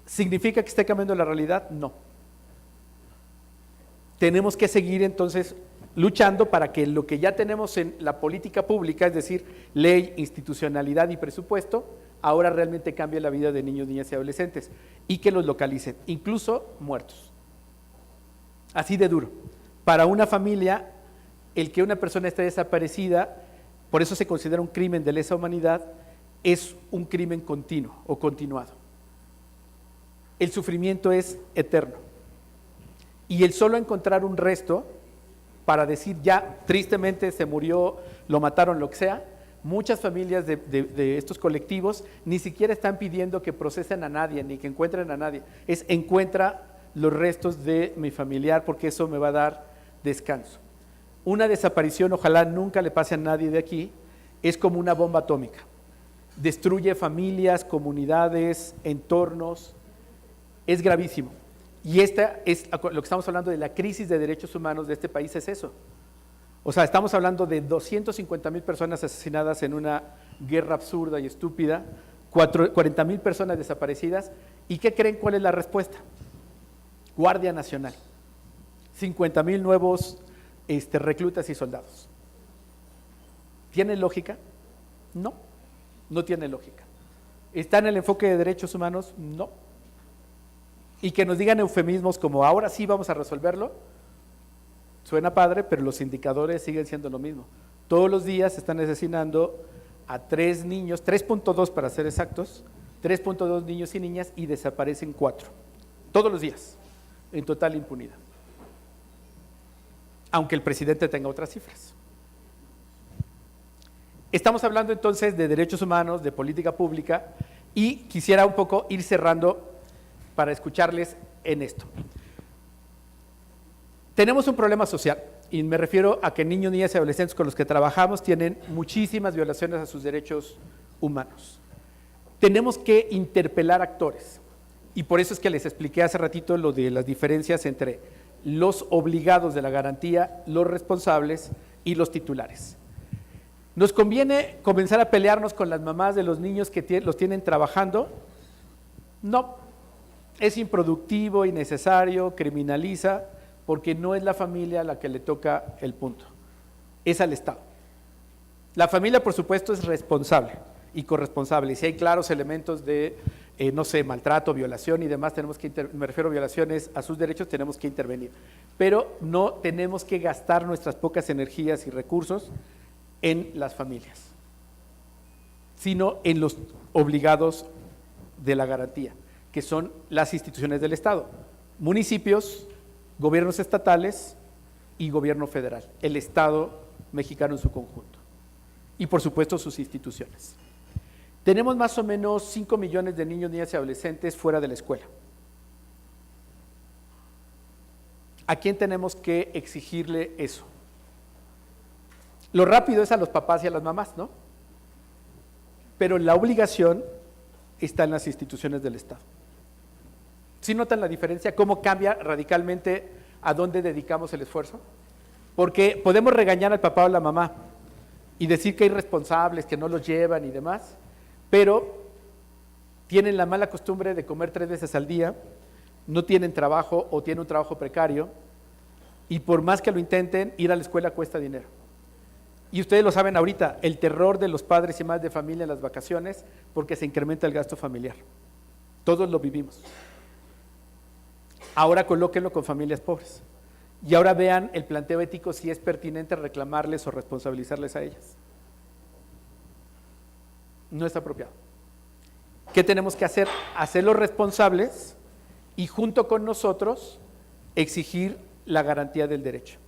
¿Significa que esté cambiando la realidad? No. Tenemos que seguir entonces luchando para que lo que ya tenemos en la política pública, es decir, ley, institucionalidad y presupuesto, ahora realmente cambie la vida de niños, niñas y adolescentes y que los localicen, incluso muertos. Así de duro. Para una familia, el que una persona esté desaparecida, por eso se considera un crimen de lesa humanidad, es un crimen continuo o continuado. El sufrimiento es eterno. Y el solo encontrar un resto para decir ya, tristemente se murió, lo mataron, lo que sea, muchas familias de estos colectivos ni siquiera están pidiendo que procesen a nadie, ni que encuentren a nadie. Es encuentra los restos de mi familiar porque eso me va a dar descanso. Una desaparición, ojalá nunca le pase a nadie de aquí, es como una bomba atómica. Destruye familias, comunidades, entornos, es gravísimo. Y esta es lo que estamos hablando de la crisis de derechos humanos de este país, es eso. O sea, estamos hablando de 250,000 personas asesinadas en una guerra absurda y estúpida, 40,000 personas desaparecidas, ¿y qué creen cuál es la respuesta? Guardia Nacional, 50,000 nuevos reclutas y soldados. ¿Tiene lógica? No, no tiene lógica. ¿Está en el enfoque de derechos humanos? No. Y que nos digan eufemismos como ahora sí vamos a resolverlo, suena padre, pero los indicadores siguen siendo lo mismo. Todos los días se están asesinando a 3 niños, 3.2 para ser exactos, 3.2 niños y niñas y desaparecen 4. Todos los días, en total impunidad. Aunque el presidente tenga otras cifras. Estamos hablando entonces de derechos humanos, de política pública, y quisiera un poco ir cerrando para escucharles en esto. Tenemos un problema social, y me refiero a que niños, niñas y adolescentes con los que trabajamos tienen muchísimas violaciones a sus derechos humanos. Tenemos que interpelar actores, y por eso es que les expliqué hace ratito lo de las diferencias entre los obligados de la garantía, los responsables y los titulares. ¿Nos conviene comenzar a pelearnos con las mamás de los niños que los tienen trabajando? No. Es improductivo, innecesario, criminaliza, porque no es la familia a la que le toca el punto, es al Estado. La familia, por supuesto, es responsable y corresponsable, y si hay claros elementos de, no sé, maltrato, violación y demás, tenemos que me refiero a violaciones a sus derechos, tenemos que intervenir. Pero no tenemos que gastar nuestras pocas energías y recursos en las familias, sino en los obligados de la garantía, que son las instituciones del Estado, municipios, gobiernos estatales y gobierno federal, el Estado mexicano en su conjunto, y por supuesto sus instituciones. Tenemos más o menos 5 millones de niños, niñas y adolescentes fuera de la escuela. ¿a quién tenemos que exigirle eso? Lo rápido es a los papás y a las mamás, ¿no? Pero la obligación está en las instituciones del Estado. ¿Sí notan la diferencia? ¿Cómo cambia radicalmente a dónde dedicamos el esfuerzo? Porque podemos regañar al papá o a la mamá y decir que hay responsables, que no los llevan y demás, pero tienen la mala costumbre de comer 3 veces al día, no tienen trabajo o tienen un trabajo precario, y por más que lo intenten, ir a la escuela cuesta dinero. Y ustedes lo saben ahorita, el terror de los padres y madres de familia en las vacaciones, porque se incrementa el gasto familiar. Todos lo vivimos. Ahora colóquenlo con familias pobres. Y ahora vean el planteo ético si es pertinente reclamarles o responsabilizarles a ellas. No es apropiado. ¿Qué tenemos que hacer? Hacerlos responsables y junto con nosotros exigir la garantía del derecho.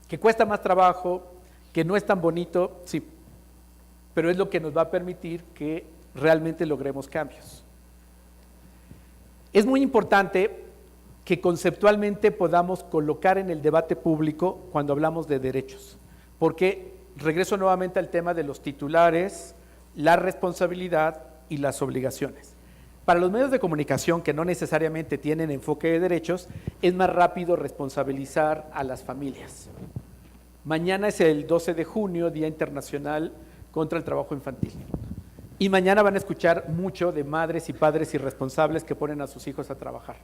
Que cuesta más trabajo, que no es tan bonito, sí, pero es lo que nos va a permitir que realmente logremos cambios. Es muy importante que conceptualmente podamos colocar en el debate público cuando hablamos de derechos, porque regreso nuevamente al tema de los titulares, la responsabilidad y las obligaciones. Para los medios de comunicación que no necesariamente tienen enfoque de derechos, es más rápido responsabilizar a las familias. Mañana es el 12 de junio, Día Internacional contra el Trabajo Infantil. Y mañana van a escuchar mucho de madres y padres irresponsables que ponen a sus hijos a trabajar.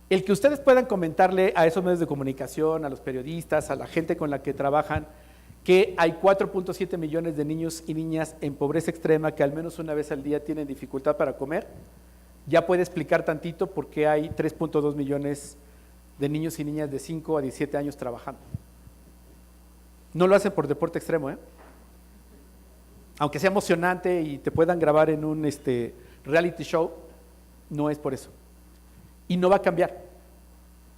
El que ustedes puedan comentarle a esos medios de comunicación, a los periodistas, a la gente con la que trabajan, que hay 4.7 millones de niños y niñas en pobreza extrema que al menos una vez al día tienen dificultad para comer, ya puede explicar tantito por qué hay 3.2 millones de niños y niñas de 5 a 17 años trabajando. No lo hacen por deporte extremo, aunque sea emocionante y te puedan grabar en un reality show, no es por eso. Y no va a cambiar.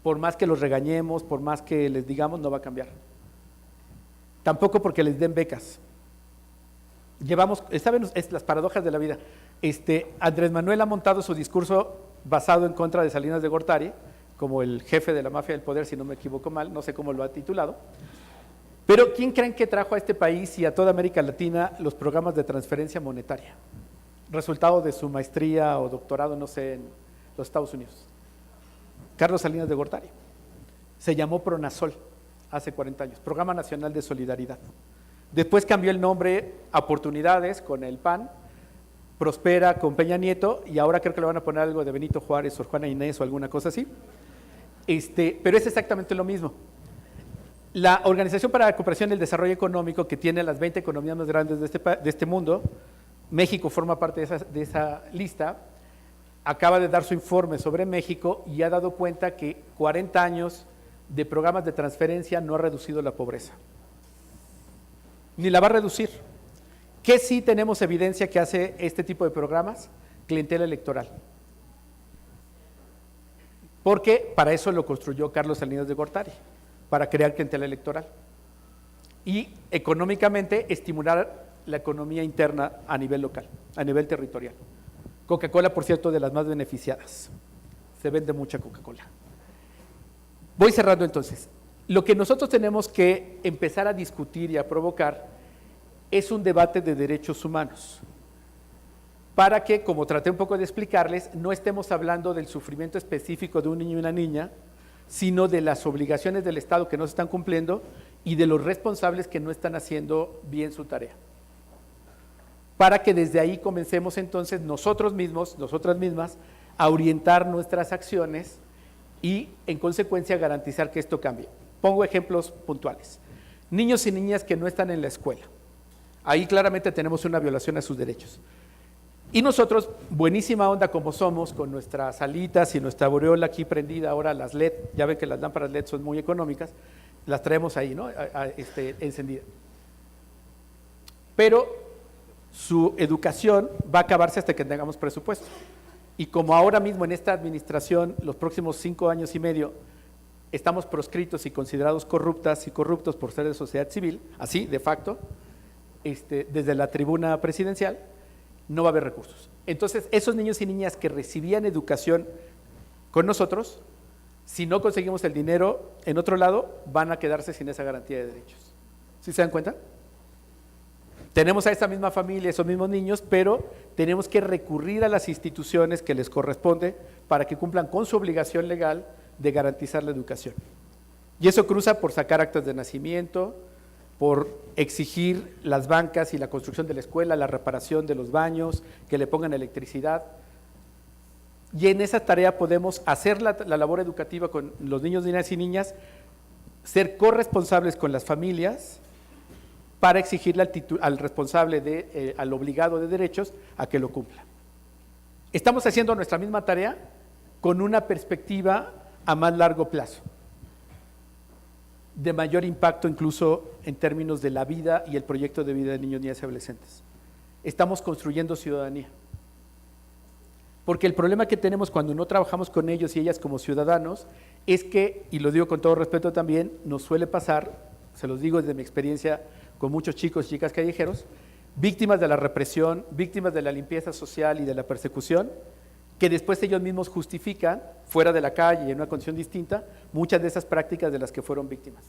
Por más que los regañemos, por más que les digamos, no va a cambiar. Tampoco porque les den becas. ¿Saben las paradojas de la vida? Andrés Manuel ha montado su discurso basado en contra de Salinas de Gortari, como el jefe de la mafia del poder, si no me equivoco mal, no sé cómo lo ha titulado. Pero ¿quién creen que trajo a este país y a toda América Latina los programas de transferencia monetaria? Resultado de su maestría o doctorado, no sé, en los Estados Unidos. Carlos Salinas de Gortari. Se llamó Pronasol hace 40 años, Programa Nacional de Solidaridad. Después cambió el nombre a Oportunidades con el PAN, Prospera con Peña Nieto, y ahora creo que le van a poner algo de Benito Juárez, Sor Juana Inés o alguna cosa así. Pero es exactamente lo mismo. La Organización para la Cooperación y el Desarrollo Económico, que tiene las 20 economías más grandes de este mundo, México forma parte de esa lista, acaba de dar su informe sobre México y ha dado cuenta que 40 años de programas de transferencia no ha reducido la pobreza, ni la va a reducir. ¿Qué sí tenemos evidencia que hace este tipo de programas? Clientela electoral. Porque para eso lo construyó Carlos Salinas de Gortari, para crear clientela electoral. Y económicamente estimular la economía interna a nivel local, a nivel territorial. Coca-Cola, por cierto, de las más beneficiadas. Se vende mucha Coca-Cola. Voy cerrando entonces. Lo que nosotros tenemos que empezar a discutir y a provocar es un debate de derechos humanos, para que, como traté un poco de explicarles, no estemos hablando del sufrimiento específico de un niño y una niña, sino de las obligaciones del Estado que no se están cumpliendo y de los responsables que no están haciendo bien su tarea. Para que desde ahí comencemos entonces nosotros mismos, nosotras mismas, a orientar nuestras acciones y en consecuencia garantizar que esto cambie. Pongo ejemplos puntuales. Niños y niñas que no están en la escuela. Ahí claramente tenemos una violación a sus derechos. Y nosotros, buenísima onda como somos, con nuestras alitas y nuestra aureola aquí prendida, ahora las LED, ya ven que las lámparas LED son muy económicas, las traemos ahí, ¿no? Encendida. Pero su educación va a acabarse hasta que tengamos presupuesto. Y como ahora mismo en esta administración, los próximos 5 años y medio, estamos proscritos y considerados corruptas y corruptos por ser de sociedad civil, así, de facto, desde la tribuna presidencial, no va a haber recursos. Entonces, esos niños y niñas que recibían educación con nosotros, si no conseguimos el dinero en otro lado, van a quedarse sin esa garantía de derechos. ¿Sí se dan cuenta? Tenemos a esa misma familia, esos mismos niños, pero tenemos que recurrir a las instituciones que les corresponde para que cumplan con su obligación legal de garantizar la educación. Y eso cruza por sacar actas de nacimiento, por exigir las bancas y la construcción de la escuela, la reparación de los baños, que le pongan electricidad. Y en esa tarea podemos hacer la labor educativa con los niños, niñas y niñas, ser corresponsables con las familias para exigirle al responsable, al obligado de derechos, a que lo cumpla. Estamos haciendo nuestra misma tarea con una perspectiva a más largo plazo, de mayor impacto incluso en términos de la vida y el proyecto de vida de niños, niñas y adolescentes. Estamos construyendo ciudadanía. Porque el problema que tenemos cuando no trabajamos con ellos y ellas como ciudadanos es que, y lo digo con todo respeto también, nos suele pasar, se los digo desde mi experiencia con muchos chicos y chicas callejeros, víctimas de la represión, víctimas de la limpieza social y de la persecución, que después ellos mismos justifican, fuera de la calle y en una condición distinta, muchas de esas prácticas de las que fueron víctimas.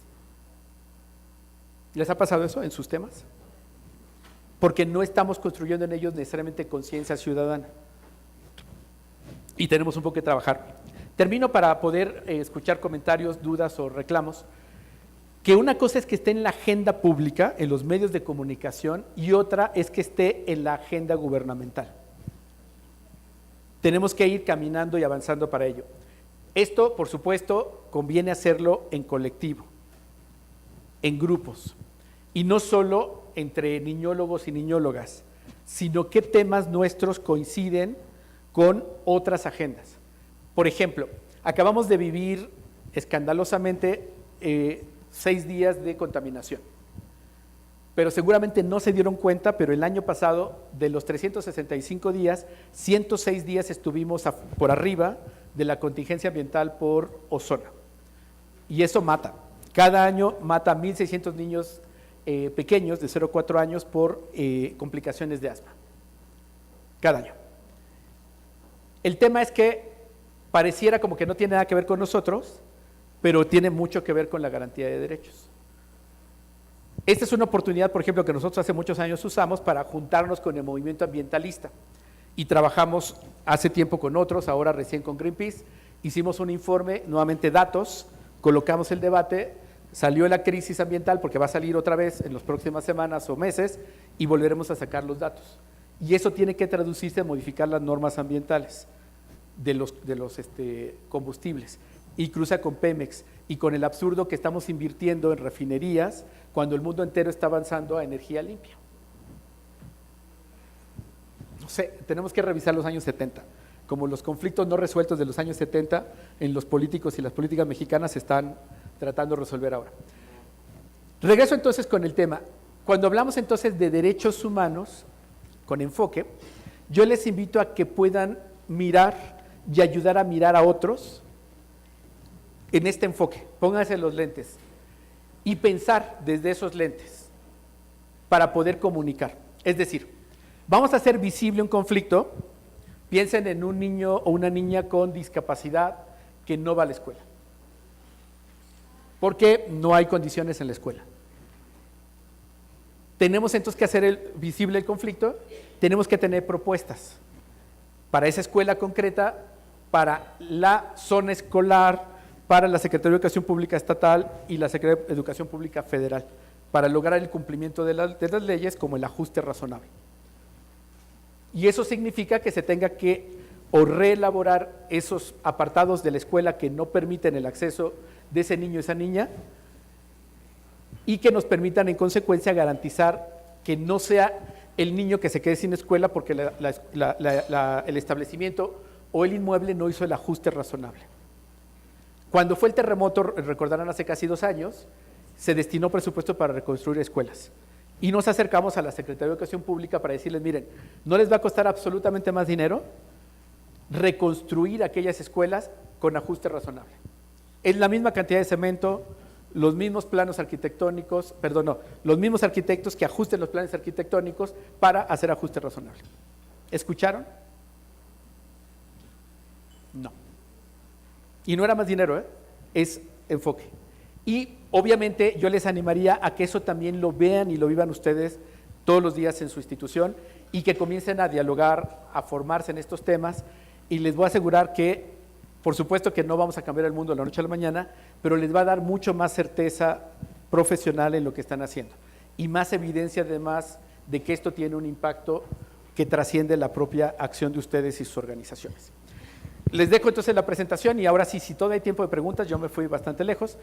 ¿Les ha pasado eso en sus temas? Porque no estamos construyendo en ellos necesariamente conciencia ciudadana. Y tenemos un poco que trabajar. Termino para poder escuchar comentarios, dudas o reclamos. Que una cosa es que esté en la agenda pública, en los medios de comunicación, y otra es que esté en la agenda gubernamental. Tenemos que ir caminando y avanzando para ello. Esto, por supuesto, conviene hacerlo en colectivo, en grupos, y no solo entre niñólogos y niñólogas, sino qué temas nuestros coinciden con otras agendas. Por ejemplo, acabamos de vivir escandalosamente 6 días de contaminación, pero seguramente no se dieron cuenta, pero el año pasado, de los 365 días, 106 días estuvimos por arriba de la contingencia ambiental por ozono, y eso mata. Cada año mata a 1.600 niños pequeños de 0 a 4 años por complicaciones de asma, cada año. El tema es que pareciera como que no tiene nada que ver con nosotros, pero tiene mucho que ver con la garantía de derechos. Esta es una oportunidad, por ejemplo, que nosotros hace muchos años usamos para juntarnos con el movimiento ambientalista y trabajamos hace tiempo con otros, ahora recién con Greenpeace, hicimos un informe, nuevamente datos, colocamos el debate, salió la crisis ambiental porque va a salir otra vez en las próximas semanas o meses y volveremos a sacar los datos. Y eso tiene que traducirse en modificar las normas ambientales de los combustibles, y cruza con Pemex y con el absurdo que estamos invirtiendo en refinerías cuando el mundo entero está avanzando a energía limpia. No sé, tenemos que revisar los años 70, como los conflictos no resueltos de los años 70 en los políticos y las políticas mexicanas se están tratando de resolver ahora. Regreso entonces con el tema. Cuando hablamos entonces de derechos humanos con enfoque, yo les invito a que puedan mirar y ayudar a mirar a otros en este enfoque. Pónganse los lentes y pensar desde esos lentes para poder comunicar. Es decir, vamos a hacer visible un conflicto. Piensen en un niño o una niña con discapacidad que no va a la escuela, porque no hay condiciones en la escuela. Tenemos entonces que hacer visible el conflicto, tenemos que tener propuestas para esa escuela concreta, para la zona escolar, para la Secretaría de Educación Pública Estatal y la Secretaría de Educación Pública Federal, para lograr el cumplimiento de las leyes como el ajuste razonable. Y eso significa que se tenga que o reelaborar esos apartados de la escuela que no permiten el acceso de ese niño o esa niña, y que nos permitan en consecuencia garantizar que no sea el niño que se quede sin escuela porque el establecimiento o el inmueble no hizo el ajuste razonable. Cuando fue el terremoto, recordarán hace casi 2 años, se destinó presupuesto para reconstruir escuelas. Y nos acercamos a la Secretaría de Educación Pública para decirles, miren, no les va a costar absolutamente más dinero reconstruir aquellas escuelas con ajuste razonable. Es la misma cantidad de cemento, los mismos planos arquitectónicos, los mismos arquitectos que ajusten los planes arquitectónicos para hacer ajuste razonable. ¿Escucharon? No. Y no era más dinero, es enfoque. Y obviamente yo les animaría a que eso también lo vean y lo vivan ustedes todos los días en su institución y que comiencen a dialogar, a formarse en estos temas, y les voy a asegurar que, por supuesto que no vamos a cambiar el mundo de la noche a la mañana, pero les va a dar mucho más certeza profesional en lo que están haciendo y más evidencia además de que esto tiene un impacto que trasciende la propia acción de ustedes y sus organizaciones. Les dejo entonces la presentación y ahora sí, si todavía hay tiempo de preguntas, yo me fui bastante lejos,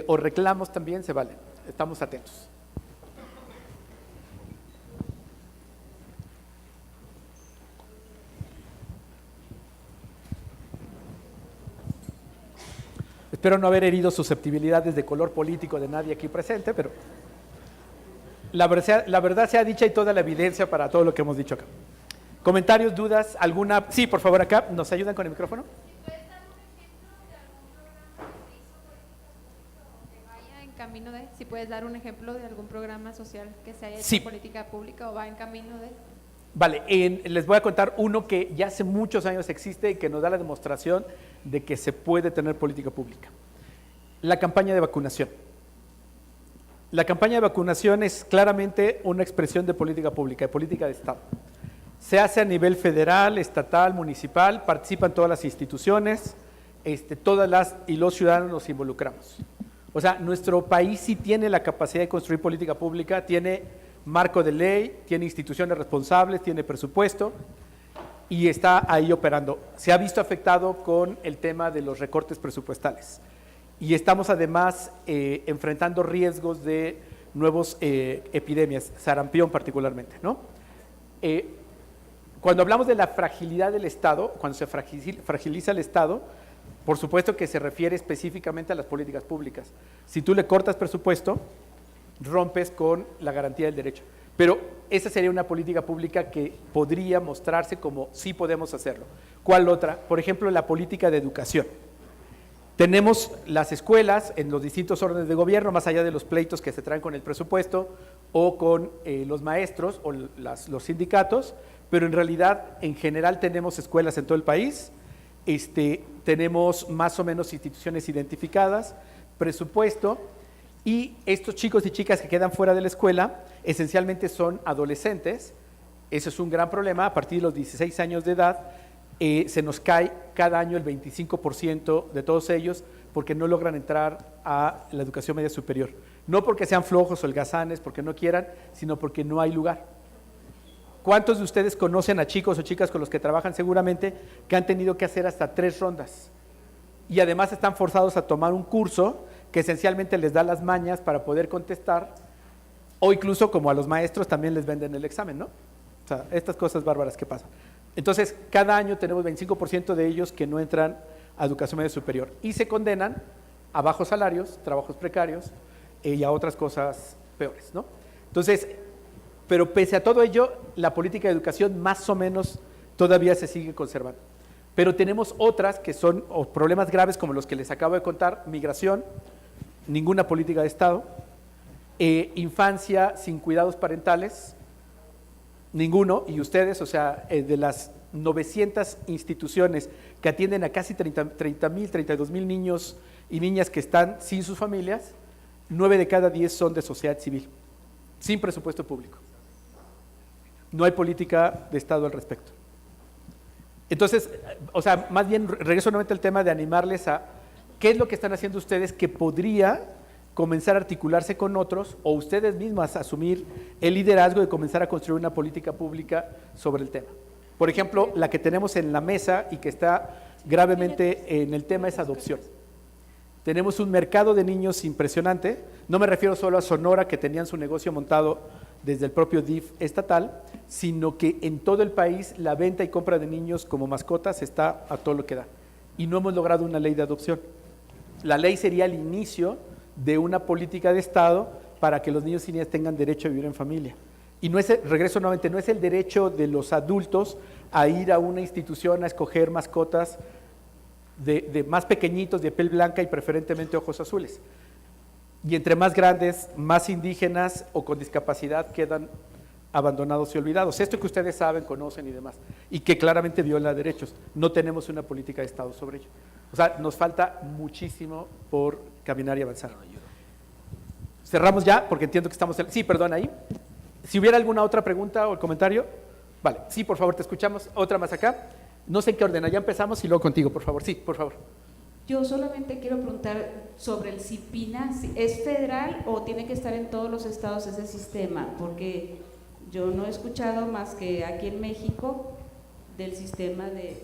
o reclamos también se valen, estamos atentos. Espero no haber herido susceptibilidades de color político de nadie aquí presente, pero la verdad sea dicha y toda la evidencia para todo lo que hemos dicho acá. ¿Comentarios, dudas, alguna? Sí, por favor, acá, ¿nos ayudan con el micrófono? Si puedes dar un ejemplo de algún programa social que se haya hecho Sí. en política pública o va en camino de… Vale, les voy a contar uno que ya hace muchos años existe y que nos da la demostración de que se puede tener política pública. La campaña de vacunación. La campaña de vacunación es claramente una expresión de política pública, de política de Estado. Se hace a nivel federal, estatal, municipal, participan todas las instituciones, todas las y los ciudadanos nos involucramos. O sea, nuestro país sí tiene la capacidad de construir política pública, tiene marco de ley, tiene instituciones responsables, tiene presupuesto y está ahí operando. Se ha visto afectado con el tema de los recortes presupuestales y estamos además enfrentando riesgos de nuevas epidemias, sarampión particularmente, ¿no? Cuando hablamos de la fragilidad del Estado, cuando se fragiliza el Estado, por supuesto que se refiere específicamente a las políticas públicas. Si tú le cortas presupuesto, rompes con la garantía del derecho. Pero esa sería una política pública que podría mostrarse como sí podemos hacerlo. ¿Cuál otra? Por ejemplo, la política de educación. Tenemos las escuelas en los distintos órdenes de gobierno, más allá de los pleitos que se traen con el presupuesto o con los maestros o los sindicatos, pero en realidad, en general, tenemos escuelas en todo el país. Tenemos más o menos instituciones identificadas, presupuesto, y estos chicos y chicas que quedan fuera de la escuela esencialmente son adolescentes. Eso es un gran problema. A partir de los 16 años de edad se nos cae cada año el 25% de todos ellos porque no logran entrar a la educación media superior. No porque sean flojos o holgazanes, porque no quieran, sino porque no hay lugar. ¿Cuántos de ustedes conocen a chicos o chicas con los que trabajan seguramente que han tenido que hacer hasta 3 rondas? Y además están forzados a tomar un curso que esencialmente les da las mañas para poder contestar, o incluso como a los maestros también les venden el examen, ¿no? O sea, estas cosas bárbaras que pasan. Entonces, cada año tenemos 25% de ellos que no entran a educación media superior y se condenan a bajos salarios, trabajos precarios y a otras cosas peores, ¿no? Entonces, pero pese a todo ello, la política de educación más o menos todavía se sigue conservando. Pero tenemos otras que son problemas graves como los que les acabo de contar: migración, ninguna política de Estado, infancia sin cuidados parentales, ninguno, y ustedes, o sea, de las 900 instituciones que atienden a casi 32,000 niños y niñas que están sin sus familias, 9 de cada 10 son de sociedad civil, sin presupuesto público. No hay política de Estado al respecto. Entonces, o sea, más bien regreso nuevamente al tema de animarles a qué es lo que están haciendo ustedes que podría comenzar a articularse con otros o ustedes mismas asumir el liderazgo de comenzar a construir una política pública sobre el tema. Por ejemplo, la que tenemos en la mesa y que está gravemente en el tema es adopción. Tenemos un mercado de niños impresionante. No me refiero solo a Sonora, que tenían su negocio montado desde el propio DIF estatal, sino que en todo el país la venta y compra de niños como mascotas está a todo lo que da. Y no hemos logrado una ley de adopción. La ley sería el inicio de una política de Estado para que los niños y niñas tengan derecho a vivir en familia. Y no es, regreso nuevamente, no es el derecho de los adultos a ir a una institución a escoger mascotas de más pequeñitos, de piel blanca y preferentemente ojos azules. Y entre más grandes, más indígenas o con discapacidad quedan abandonados y olvidados. Esto que ustedes saben, conocen y demás, y que claramente viola derechos. No tenemos una política de Estado sobre ello. O sea, nos falta muchísimo por caminar y avanzar. Cerramos ya, porque entiendo que estamos... Sí, perdón, ahí. Si hubiera alguna otra pregunta o comentario, vale. Sí, por favor, te escuchamos. Otra más acá. No sé en qué orden, ya empezamos y luego contigo, por favor. Sí, por favor. Yo solamente quiero preguntar sobre el CIPINA, ¿es federal o tiene que estar en todos los estados ese sistema? Porque yo no he escuchado más que aquí en México del sistema de...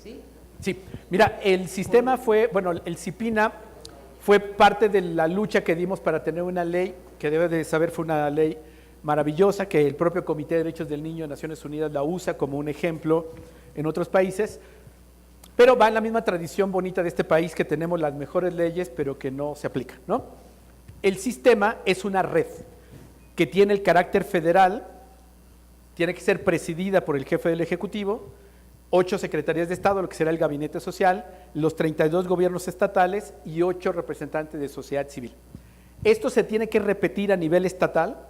¿sí? Sí, mira, el sistema fue, bueno, el CIPINA fue parte de la lucha que dimos para tener una ley, que debe de saber fue una ley maravillosa, que el propio Comité de Derechos del Niño de Naciones Unidas la usa como un ejemplo en otros países, pero va en la misma tradición bonita de este país, que tenemos las mejores leyes, pero que no se aplican, ¿no? El sistema es una red que tiene el carácter federal, tiene que ser presidida por el jefe del Ejecutivo, 8 secretarías de Estado, lo que será el Gabinete Social, los 32 gobiernos estatales y 8 representantes de sociedad civil. Esto se tiene que repetir a nivel estatal.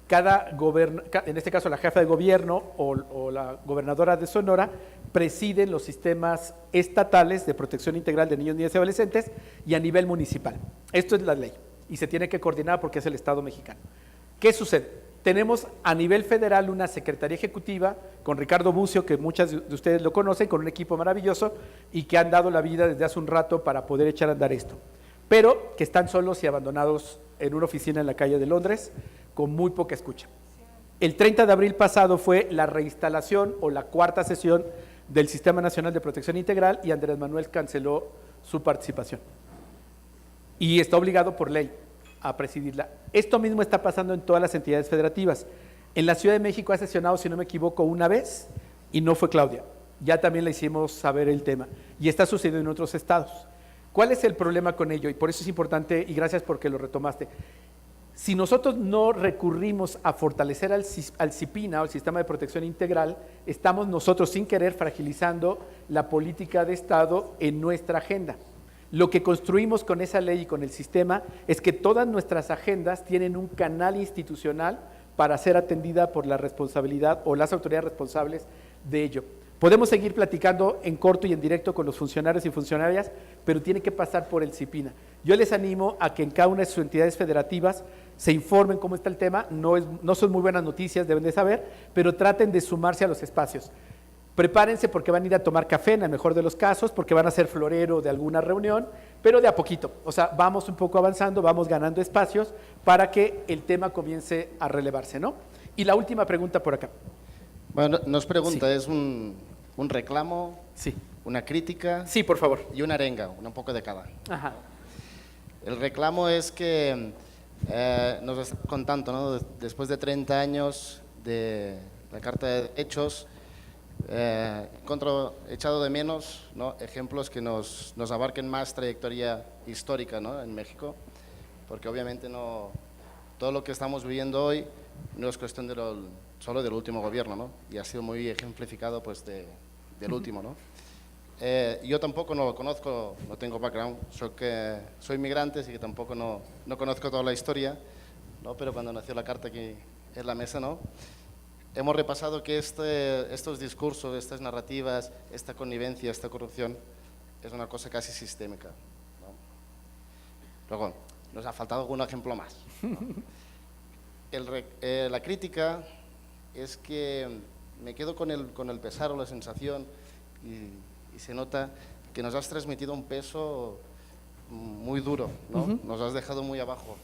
En este caso la jefa de gobierno o la gobernadora de Sonora presiden los sistemas estatales de protección integral de niños, niñas y adolescentes, y a nivel municipal. Esto es la ley y se tiene que coordinar porque es el Estado mexicano. ¿Qué sucede? Tenemos a nivel federal una secretaría ejecutiva con Ricardo Bucio, que muchas de ustedes lo conocen, con un equipo maravilloso y que han dado la vida desde hace un rato para poder echar a andar esto, pero que están solos y abandonados en una oficina en la calle de Londres, con muy poca escucha. El 30 de abril pasado fue la reinstalación o la 4ª sesión del Sistema Nacional de Protección Integral y Andrés Manuel canceló su participación. Y está obligado por ley a presidirla. Esto mismo está pasando en todas las entidades federativas. En la Ciudad de México ha sesionado, si no me equivoco, una vez y no fue Claudia. Ya también le hicimos saber el tema y está sucediendo en otros estados. ¿Cuál es el problema con ello? Y por eso es importante, y gracias porque lo retomaste. Si nosotros no recurrimos a fortalecer al CIPINA o el Sistema de Protección Integral, estamos nosotros sin querer fragilizando la política de Estado en nuestra agenda. Lo que construimos con esa ley y con el sistema es que todas nuestras agendas tienen un canal institucional para ser atendida por la responsabilidad o las autoridades responsables de ello. Podemos seguir platicando en corto y en directo con los funcionarios y funcionarias, pero tiene que pasar por el CIPINA. Yo les animo a que en cada una de sus entidades federativas se informen cómo está el tema. No son muy buenas noticias, deben de saber, pero traten de sumarse a los espacios. Prepárense porque van a ir a tomar café en el mejor de los casos, porque van a ser florero de alguna reunión, pero de a poquito. O sea, vamos un poco avanzando, vamos ganando espacios para que el tema comience a relevarse, ¿no? Y la última pregunta por acá. Bueno, nos pregunta, Sí. ¿es un reclamo, Sí. una crítica Sí, por favor. y una arenga, un poco de cada? Ajá. El reclamo es que nos está contando, ¿no? Después de 30 años de la Carta de Derechos, echado de menos, ¿no? Ejemplos que nos abarquen más trayectoria histórica, ¿no? En México, porque obviamente todo lo que estamos viviendo hoy no es cuestión solo del último gobierno, ¿no? Y ha sido muy ejemplificado pues del último, ¿no? Yo tampoco no lo conozco, no tengo background, soy migrante, así que tampoco no conozco toda la historia, ¿no? Pero cuando nació la carta aquí en la mesa, ¿no? Hemos repasado que estos discursos, estas narrativas, esta connivencia, esta corrupción es una cosa casi sistémica, ¿no? Luego, nos ha faltado algún ejemplo más, ¿no? La crítica es que me quedo con el pesar o la sensación y se nota que nos has transmitido un peso muy duro, ¿no? Nos has dejado muy abajo.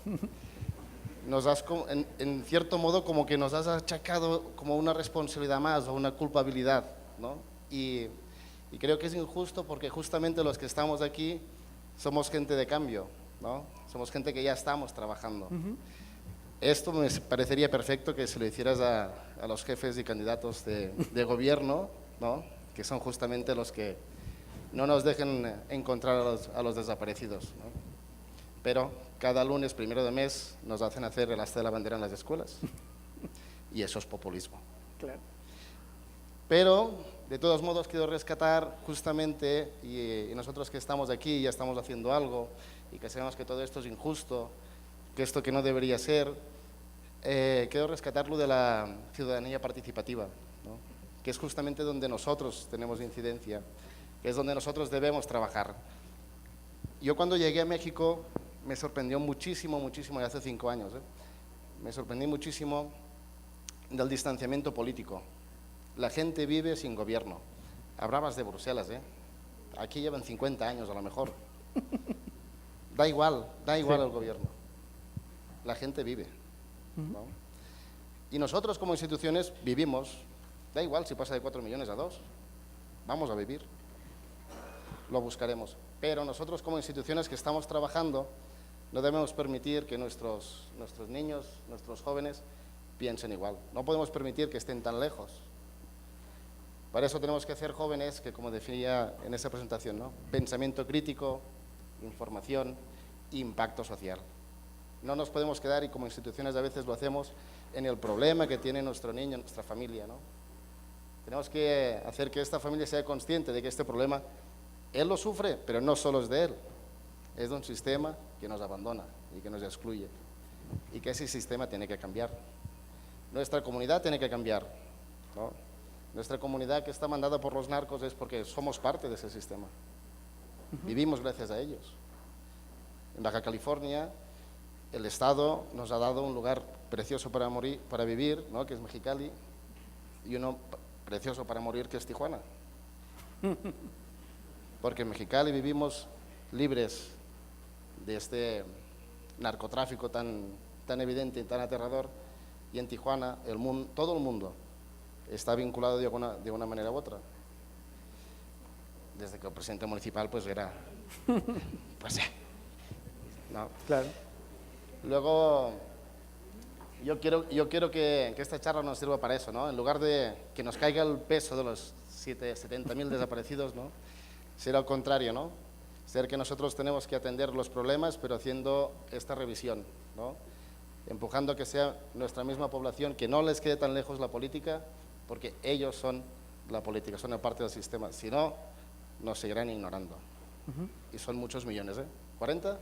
En cierto modo como que nos has achacado como una responsabilidad más o una culpabilidad, ¿no? Y creo que es injusto porque justamente los que estamos aquí somos gente de cambio, ¿no? Somos gente que ya estamos trabajando. Esto me parecería perfecto que se lo hicieras a los jefes y candidatos de gobierno, ¿no? Que son justamente los que no nos dejen encontrar a los desaparecidos, ¿no? Pero cada lunes, 1 de mes, nos hacen hacer el asta de la bandera en las escuelas. Y eso es populismo. Claro. Pero, de todos modos, quiero rescatar justamente, y nosotros que estamos aquí ya estamos haciendo algo, y que sabemos que todo esto es injusto, que esto que no debería ser, quiero rescatar lo de la ciudadanía participativa, ¿no? Que es justamente donde nosotros tenemos incidencia, que es donde nosotros debemos trabajar. Yo cuando llegué a México me sorprendió muchísimo, muchísimo, ya hace 5 años, me sorprendí muchísimo del distanciamiento político. La gente vive sin gobierno. Hablabas de Bruselas, aquí llevan 50 años a lo mejor. Da igual el gobierno. La gente vive, ¿no? Y nosotros como instituciones vivimos, da igual si pasa de 4 millones a 2, vamos a vivir, lo buscaremos. Pero nosotros como instituciones que estamos trabajando, no debemos permitir que nuestros niños, nuestros jóvenes, piensen igual. No podemos permitir que estén tan lejos. Para eso tenemos que hacer jóvenes que, como decía en esa presentación, ¿no? Pensamiento crítico, información, impacto social. No nos podemos quedar, y como instituciones a veces lo hacemos, en el problema que tiene nuestro niño, nuestra familia, ¿no? Tenemos que hacer que esta familia sea consciente de que este problema, él lo sufre, pero no solo es de él, es de un sistema que nos abandona y que nos excluye, y que ese sistema tiene que cambiar. Nuestra comunidad tiene que cambiar, ¿no? Nuestra comunidad que está mandada por los narcos es porque somos parte de ese sistema. Vivimos gracias a ellos. En Baja California, el Estado nos ha dado un lugar precioso para morir, para vivir, ¿no? Que es Mexicali, y uno precioso para morir, que es Tijuana. Porque en Mexicali vivimos libres de este narcotráfico tan evidente y tan aterrador, y en Tijuana todo el mundo está vinculado de una manera u otra. Desde que el presidente municipal pues era, pues no. Claro. Luego, yo quiero que esta charla nos sirva para eso, ¿no? En lugar de que nos caiga el peso de los 70.000 desaparecidos, ¿no? Ser al contrario, ¿no? Ser que nosotros tenemos que atender los problemas, pero haciendo esta revisión, ¿no? Empujando a que sea nuestra misma población, que no les quede tan lejos la política, porque ellos son la política, son una parte del sistema. Si no, nos seguirán ignorando. Y son muchos millones, ¿40?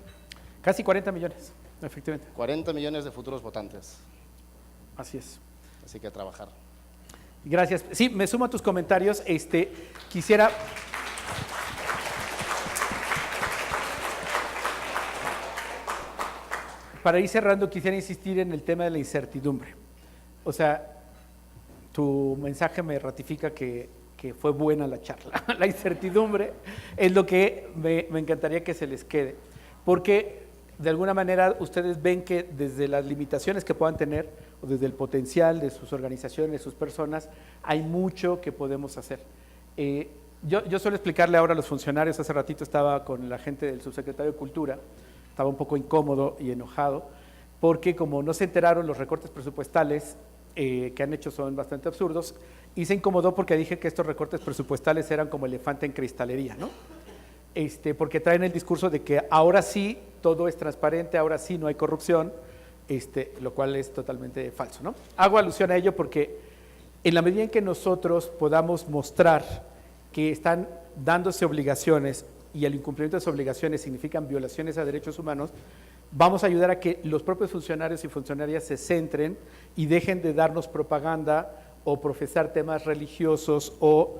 Casi 40 millones, efectivamente. 40 millones de futuros votantes. Así es. Así que a trabajar. Gracias. Sí, me sumo a tus comentarios. Quisiera... Para ir cerrando, quisiera insistir en el tema de la incertidumbre. O sea, tu mensaje me ratifica que fue buena la charla. La incertidumbre es lo que me encantaría que se les quede, porque de alguna manera ustedes ven que desde las limitaciones que puedan tener, o desde el potencial de sus organizaciones, sus personas, hay mucho que podemos hacer. Yo suelo explicarle ahora a los funcionarios, hace ratito estaba con la gente del subsecretario de Cultura, estaba un poco incómodo y enojado, porque como no se enteraron los recortes presupuestales que han hecho son bastante absurdos, y se incomodó porque dije que estos recortes presupuestales eran como elefante en cristalería, ¿no? Porque traen el discurso de que ahora sí todo es transparente, ahora sí no hay corrupción, lo cual es totalmente falso, ¿no? Hago alusión a ello porque en la medida en que nosotros podamos mostrar que están dándose obligaciones y el incumplimiento de esas obligaciones significan violaciones a derechos humanos, vamos a ayudar a que los propios funcionarios y funcionarias se centren y dejen de darnos propaganda o profesar temas religiosos o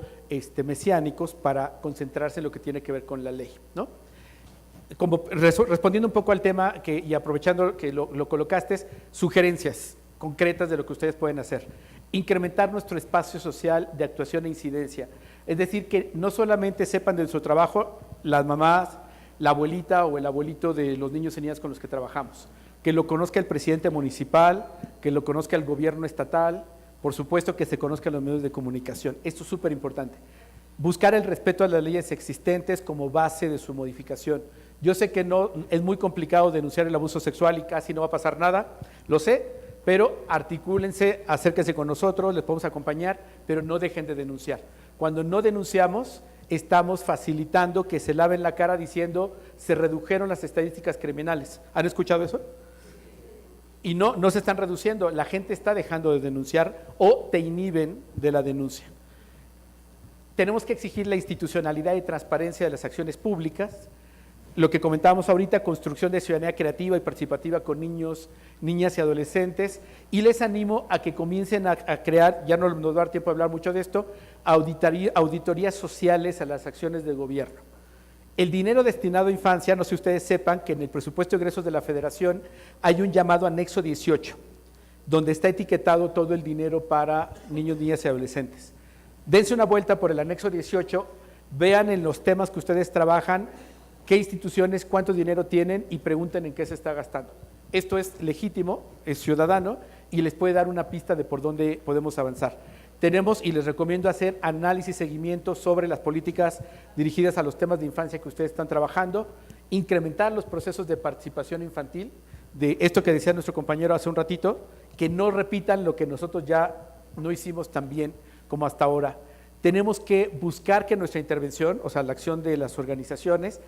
mesiánicos para concentrarse en lo que tiene que ver con la ley, ¿no? Como respondiendo un poco al tema y aprovechando que lo colocaste, sugerencias concretas de lo que ustedes pueden hacer. Incrementar nuestro espacio social de actuación e incidencia. Es decir, que no solamente sepan de su trabajo las mamás, la abuelita o el abuelito de los niños y niñas con los que trabajamos, que lo conozca el presidente municipal, que lo conozca el gobierno estatal, por supuesto que se conozcan los medios de comunicación. Esto es súper importante. Buscar el respeto a las leyes existentes como base de su modificación. Yo sé que no es muy complicado denunciar el abuso sexual y casi no va a pasar nada, lo sé, pero articúlense, acérquense con nosotros, les podemos acompañar, pero no dejen de denunciar. Cuando no denunciamos, estamos facilitando que se laven la cara diciendo se redujeron las estadísticas criminales. ¿Han escuchado eso? Y no se están reduciendo, la gente está dejando de denunciar o te inhiben de la denuncia. Tenemos que exigir la institucionalidad y transparencia de las acciones públicas, lo que comentábamos ahorita, construcción de ciudadanía creativa y participativa con niños, niñas y adolescentes, y les animo a que comiencen a crear, ya no nos va a dar tiempo de hablar mucho de esto, auditorías sociales a las acciones del gobierno. El dinero destinado a infancia, no sé si ustedes sepan que en el presupuesto de egresos de la Federación hay un llamado anexo 18, donde está etiquetado todo el dinero para niños, niñas y adolescentes. Dense una vuelta por el anexo 18, vean en los temas que ustedes trabajan, qué instituciones, cuánto dinero tienen y pregunten en qué se está gastando. Esto es legítimo, es ciudadano y les puede dar una pista de por dónde podemos avanzar. Tenemos, y les recomiendo hacer análisis y seguimiento sobre las políticas dirigidas a los temas de infancia que ustedes están trabajando, incrementar los procesos de participación infantil, de esto que decía nuestro compañero hace un ratito, que no repitan lo que nosotros ya no hicimos tan bien como hasta ahora. Tenemos que buscar que nuestra intervención, o sea, la acción de las organizaciones,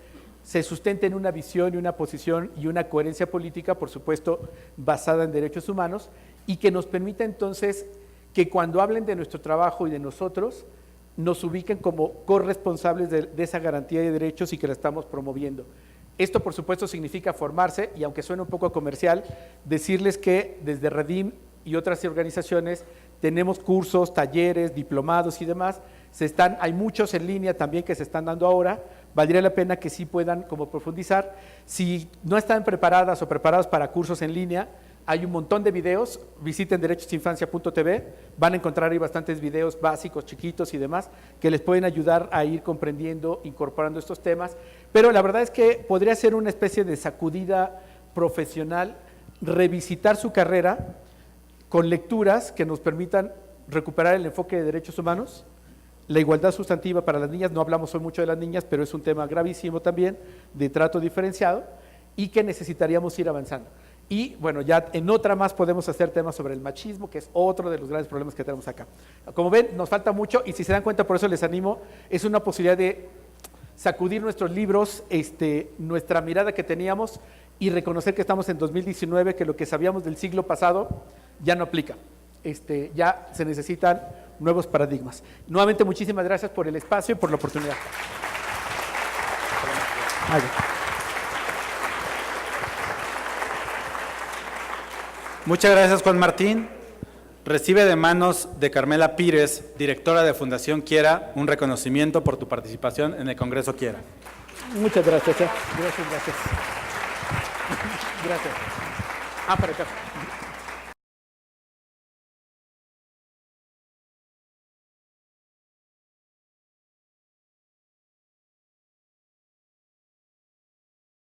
se sustente en una visión y una posición y una coherencia política, por supuesto, basada en derechos humanos, y que nos permita entonces que cuando hablen de nuestro trabajo y de nosotros, nos ubiquen como corresponsables de esa garantía de derechos y que la estamos promoviendo. Esto, por supuesto, significa formarse, y aunque suene un poco comercial, decirles que desde Redim y otras organizaciones tenemos cursos, talleres, diplomados y demás. Hay muchos en línea también que se están dando ahora. Valdría la pena que sí puedan como profundizar. Si no están preparadas o preparados para cursos en línea, hay un montón de videos. Visiten derechosinfancia.tv, van a encontrar ahí bastantes videos básicos, chiquitos y demás, que les pueden ayudar a ir comprendiendo, incorporando estos temas. Pero la verdad es que podría ser una especie de sacudida profesional, revisitar su carrera con lecturas que nos permitan recuperar el enfoque de derechos humanos, la igualdad sustantiva para las niñas. No hablamos hoy mucho de las niñas, pero es un tema gravísimo también, de trato diferenciado, y que necesitaríamos ir avanzando. Y bueno, ya en otra más podemos hacer temas sobre el machismo, que es otro de los grandes problemas que tenemos acá. Como ven, nos falta mucho, y si se dan cuenta, por eso les animo, es una posibilidad de sacudir nuestros libros, nuestra mirada que teníamos, y reconocer que estamos en 2019, que lo que sabíamos del siglo pasado ya no aplica. Ya se necesitan nuevos paradigmas. Nuevamente, muchísimas gracias por el espacio y por la oportunidad. Muchas gracias, Juan Martín. Recibe de manos de Carmela Pires, directora de Fundación Quiera, un reconocimiento por tu participación en el Congreso Quiera. Muchas gracias. Gracias. Para acá.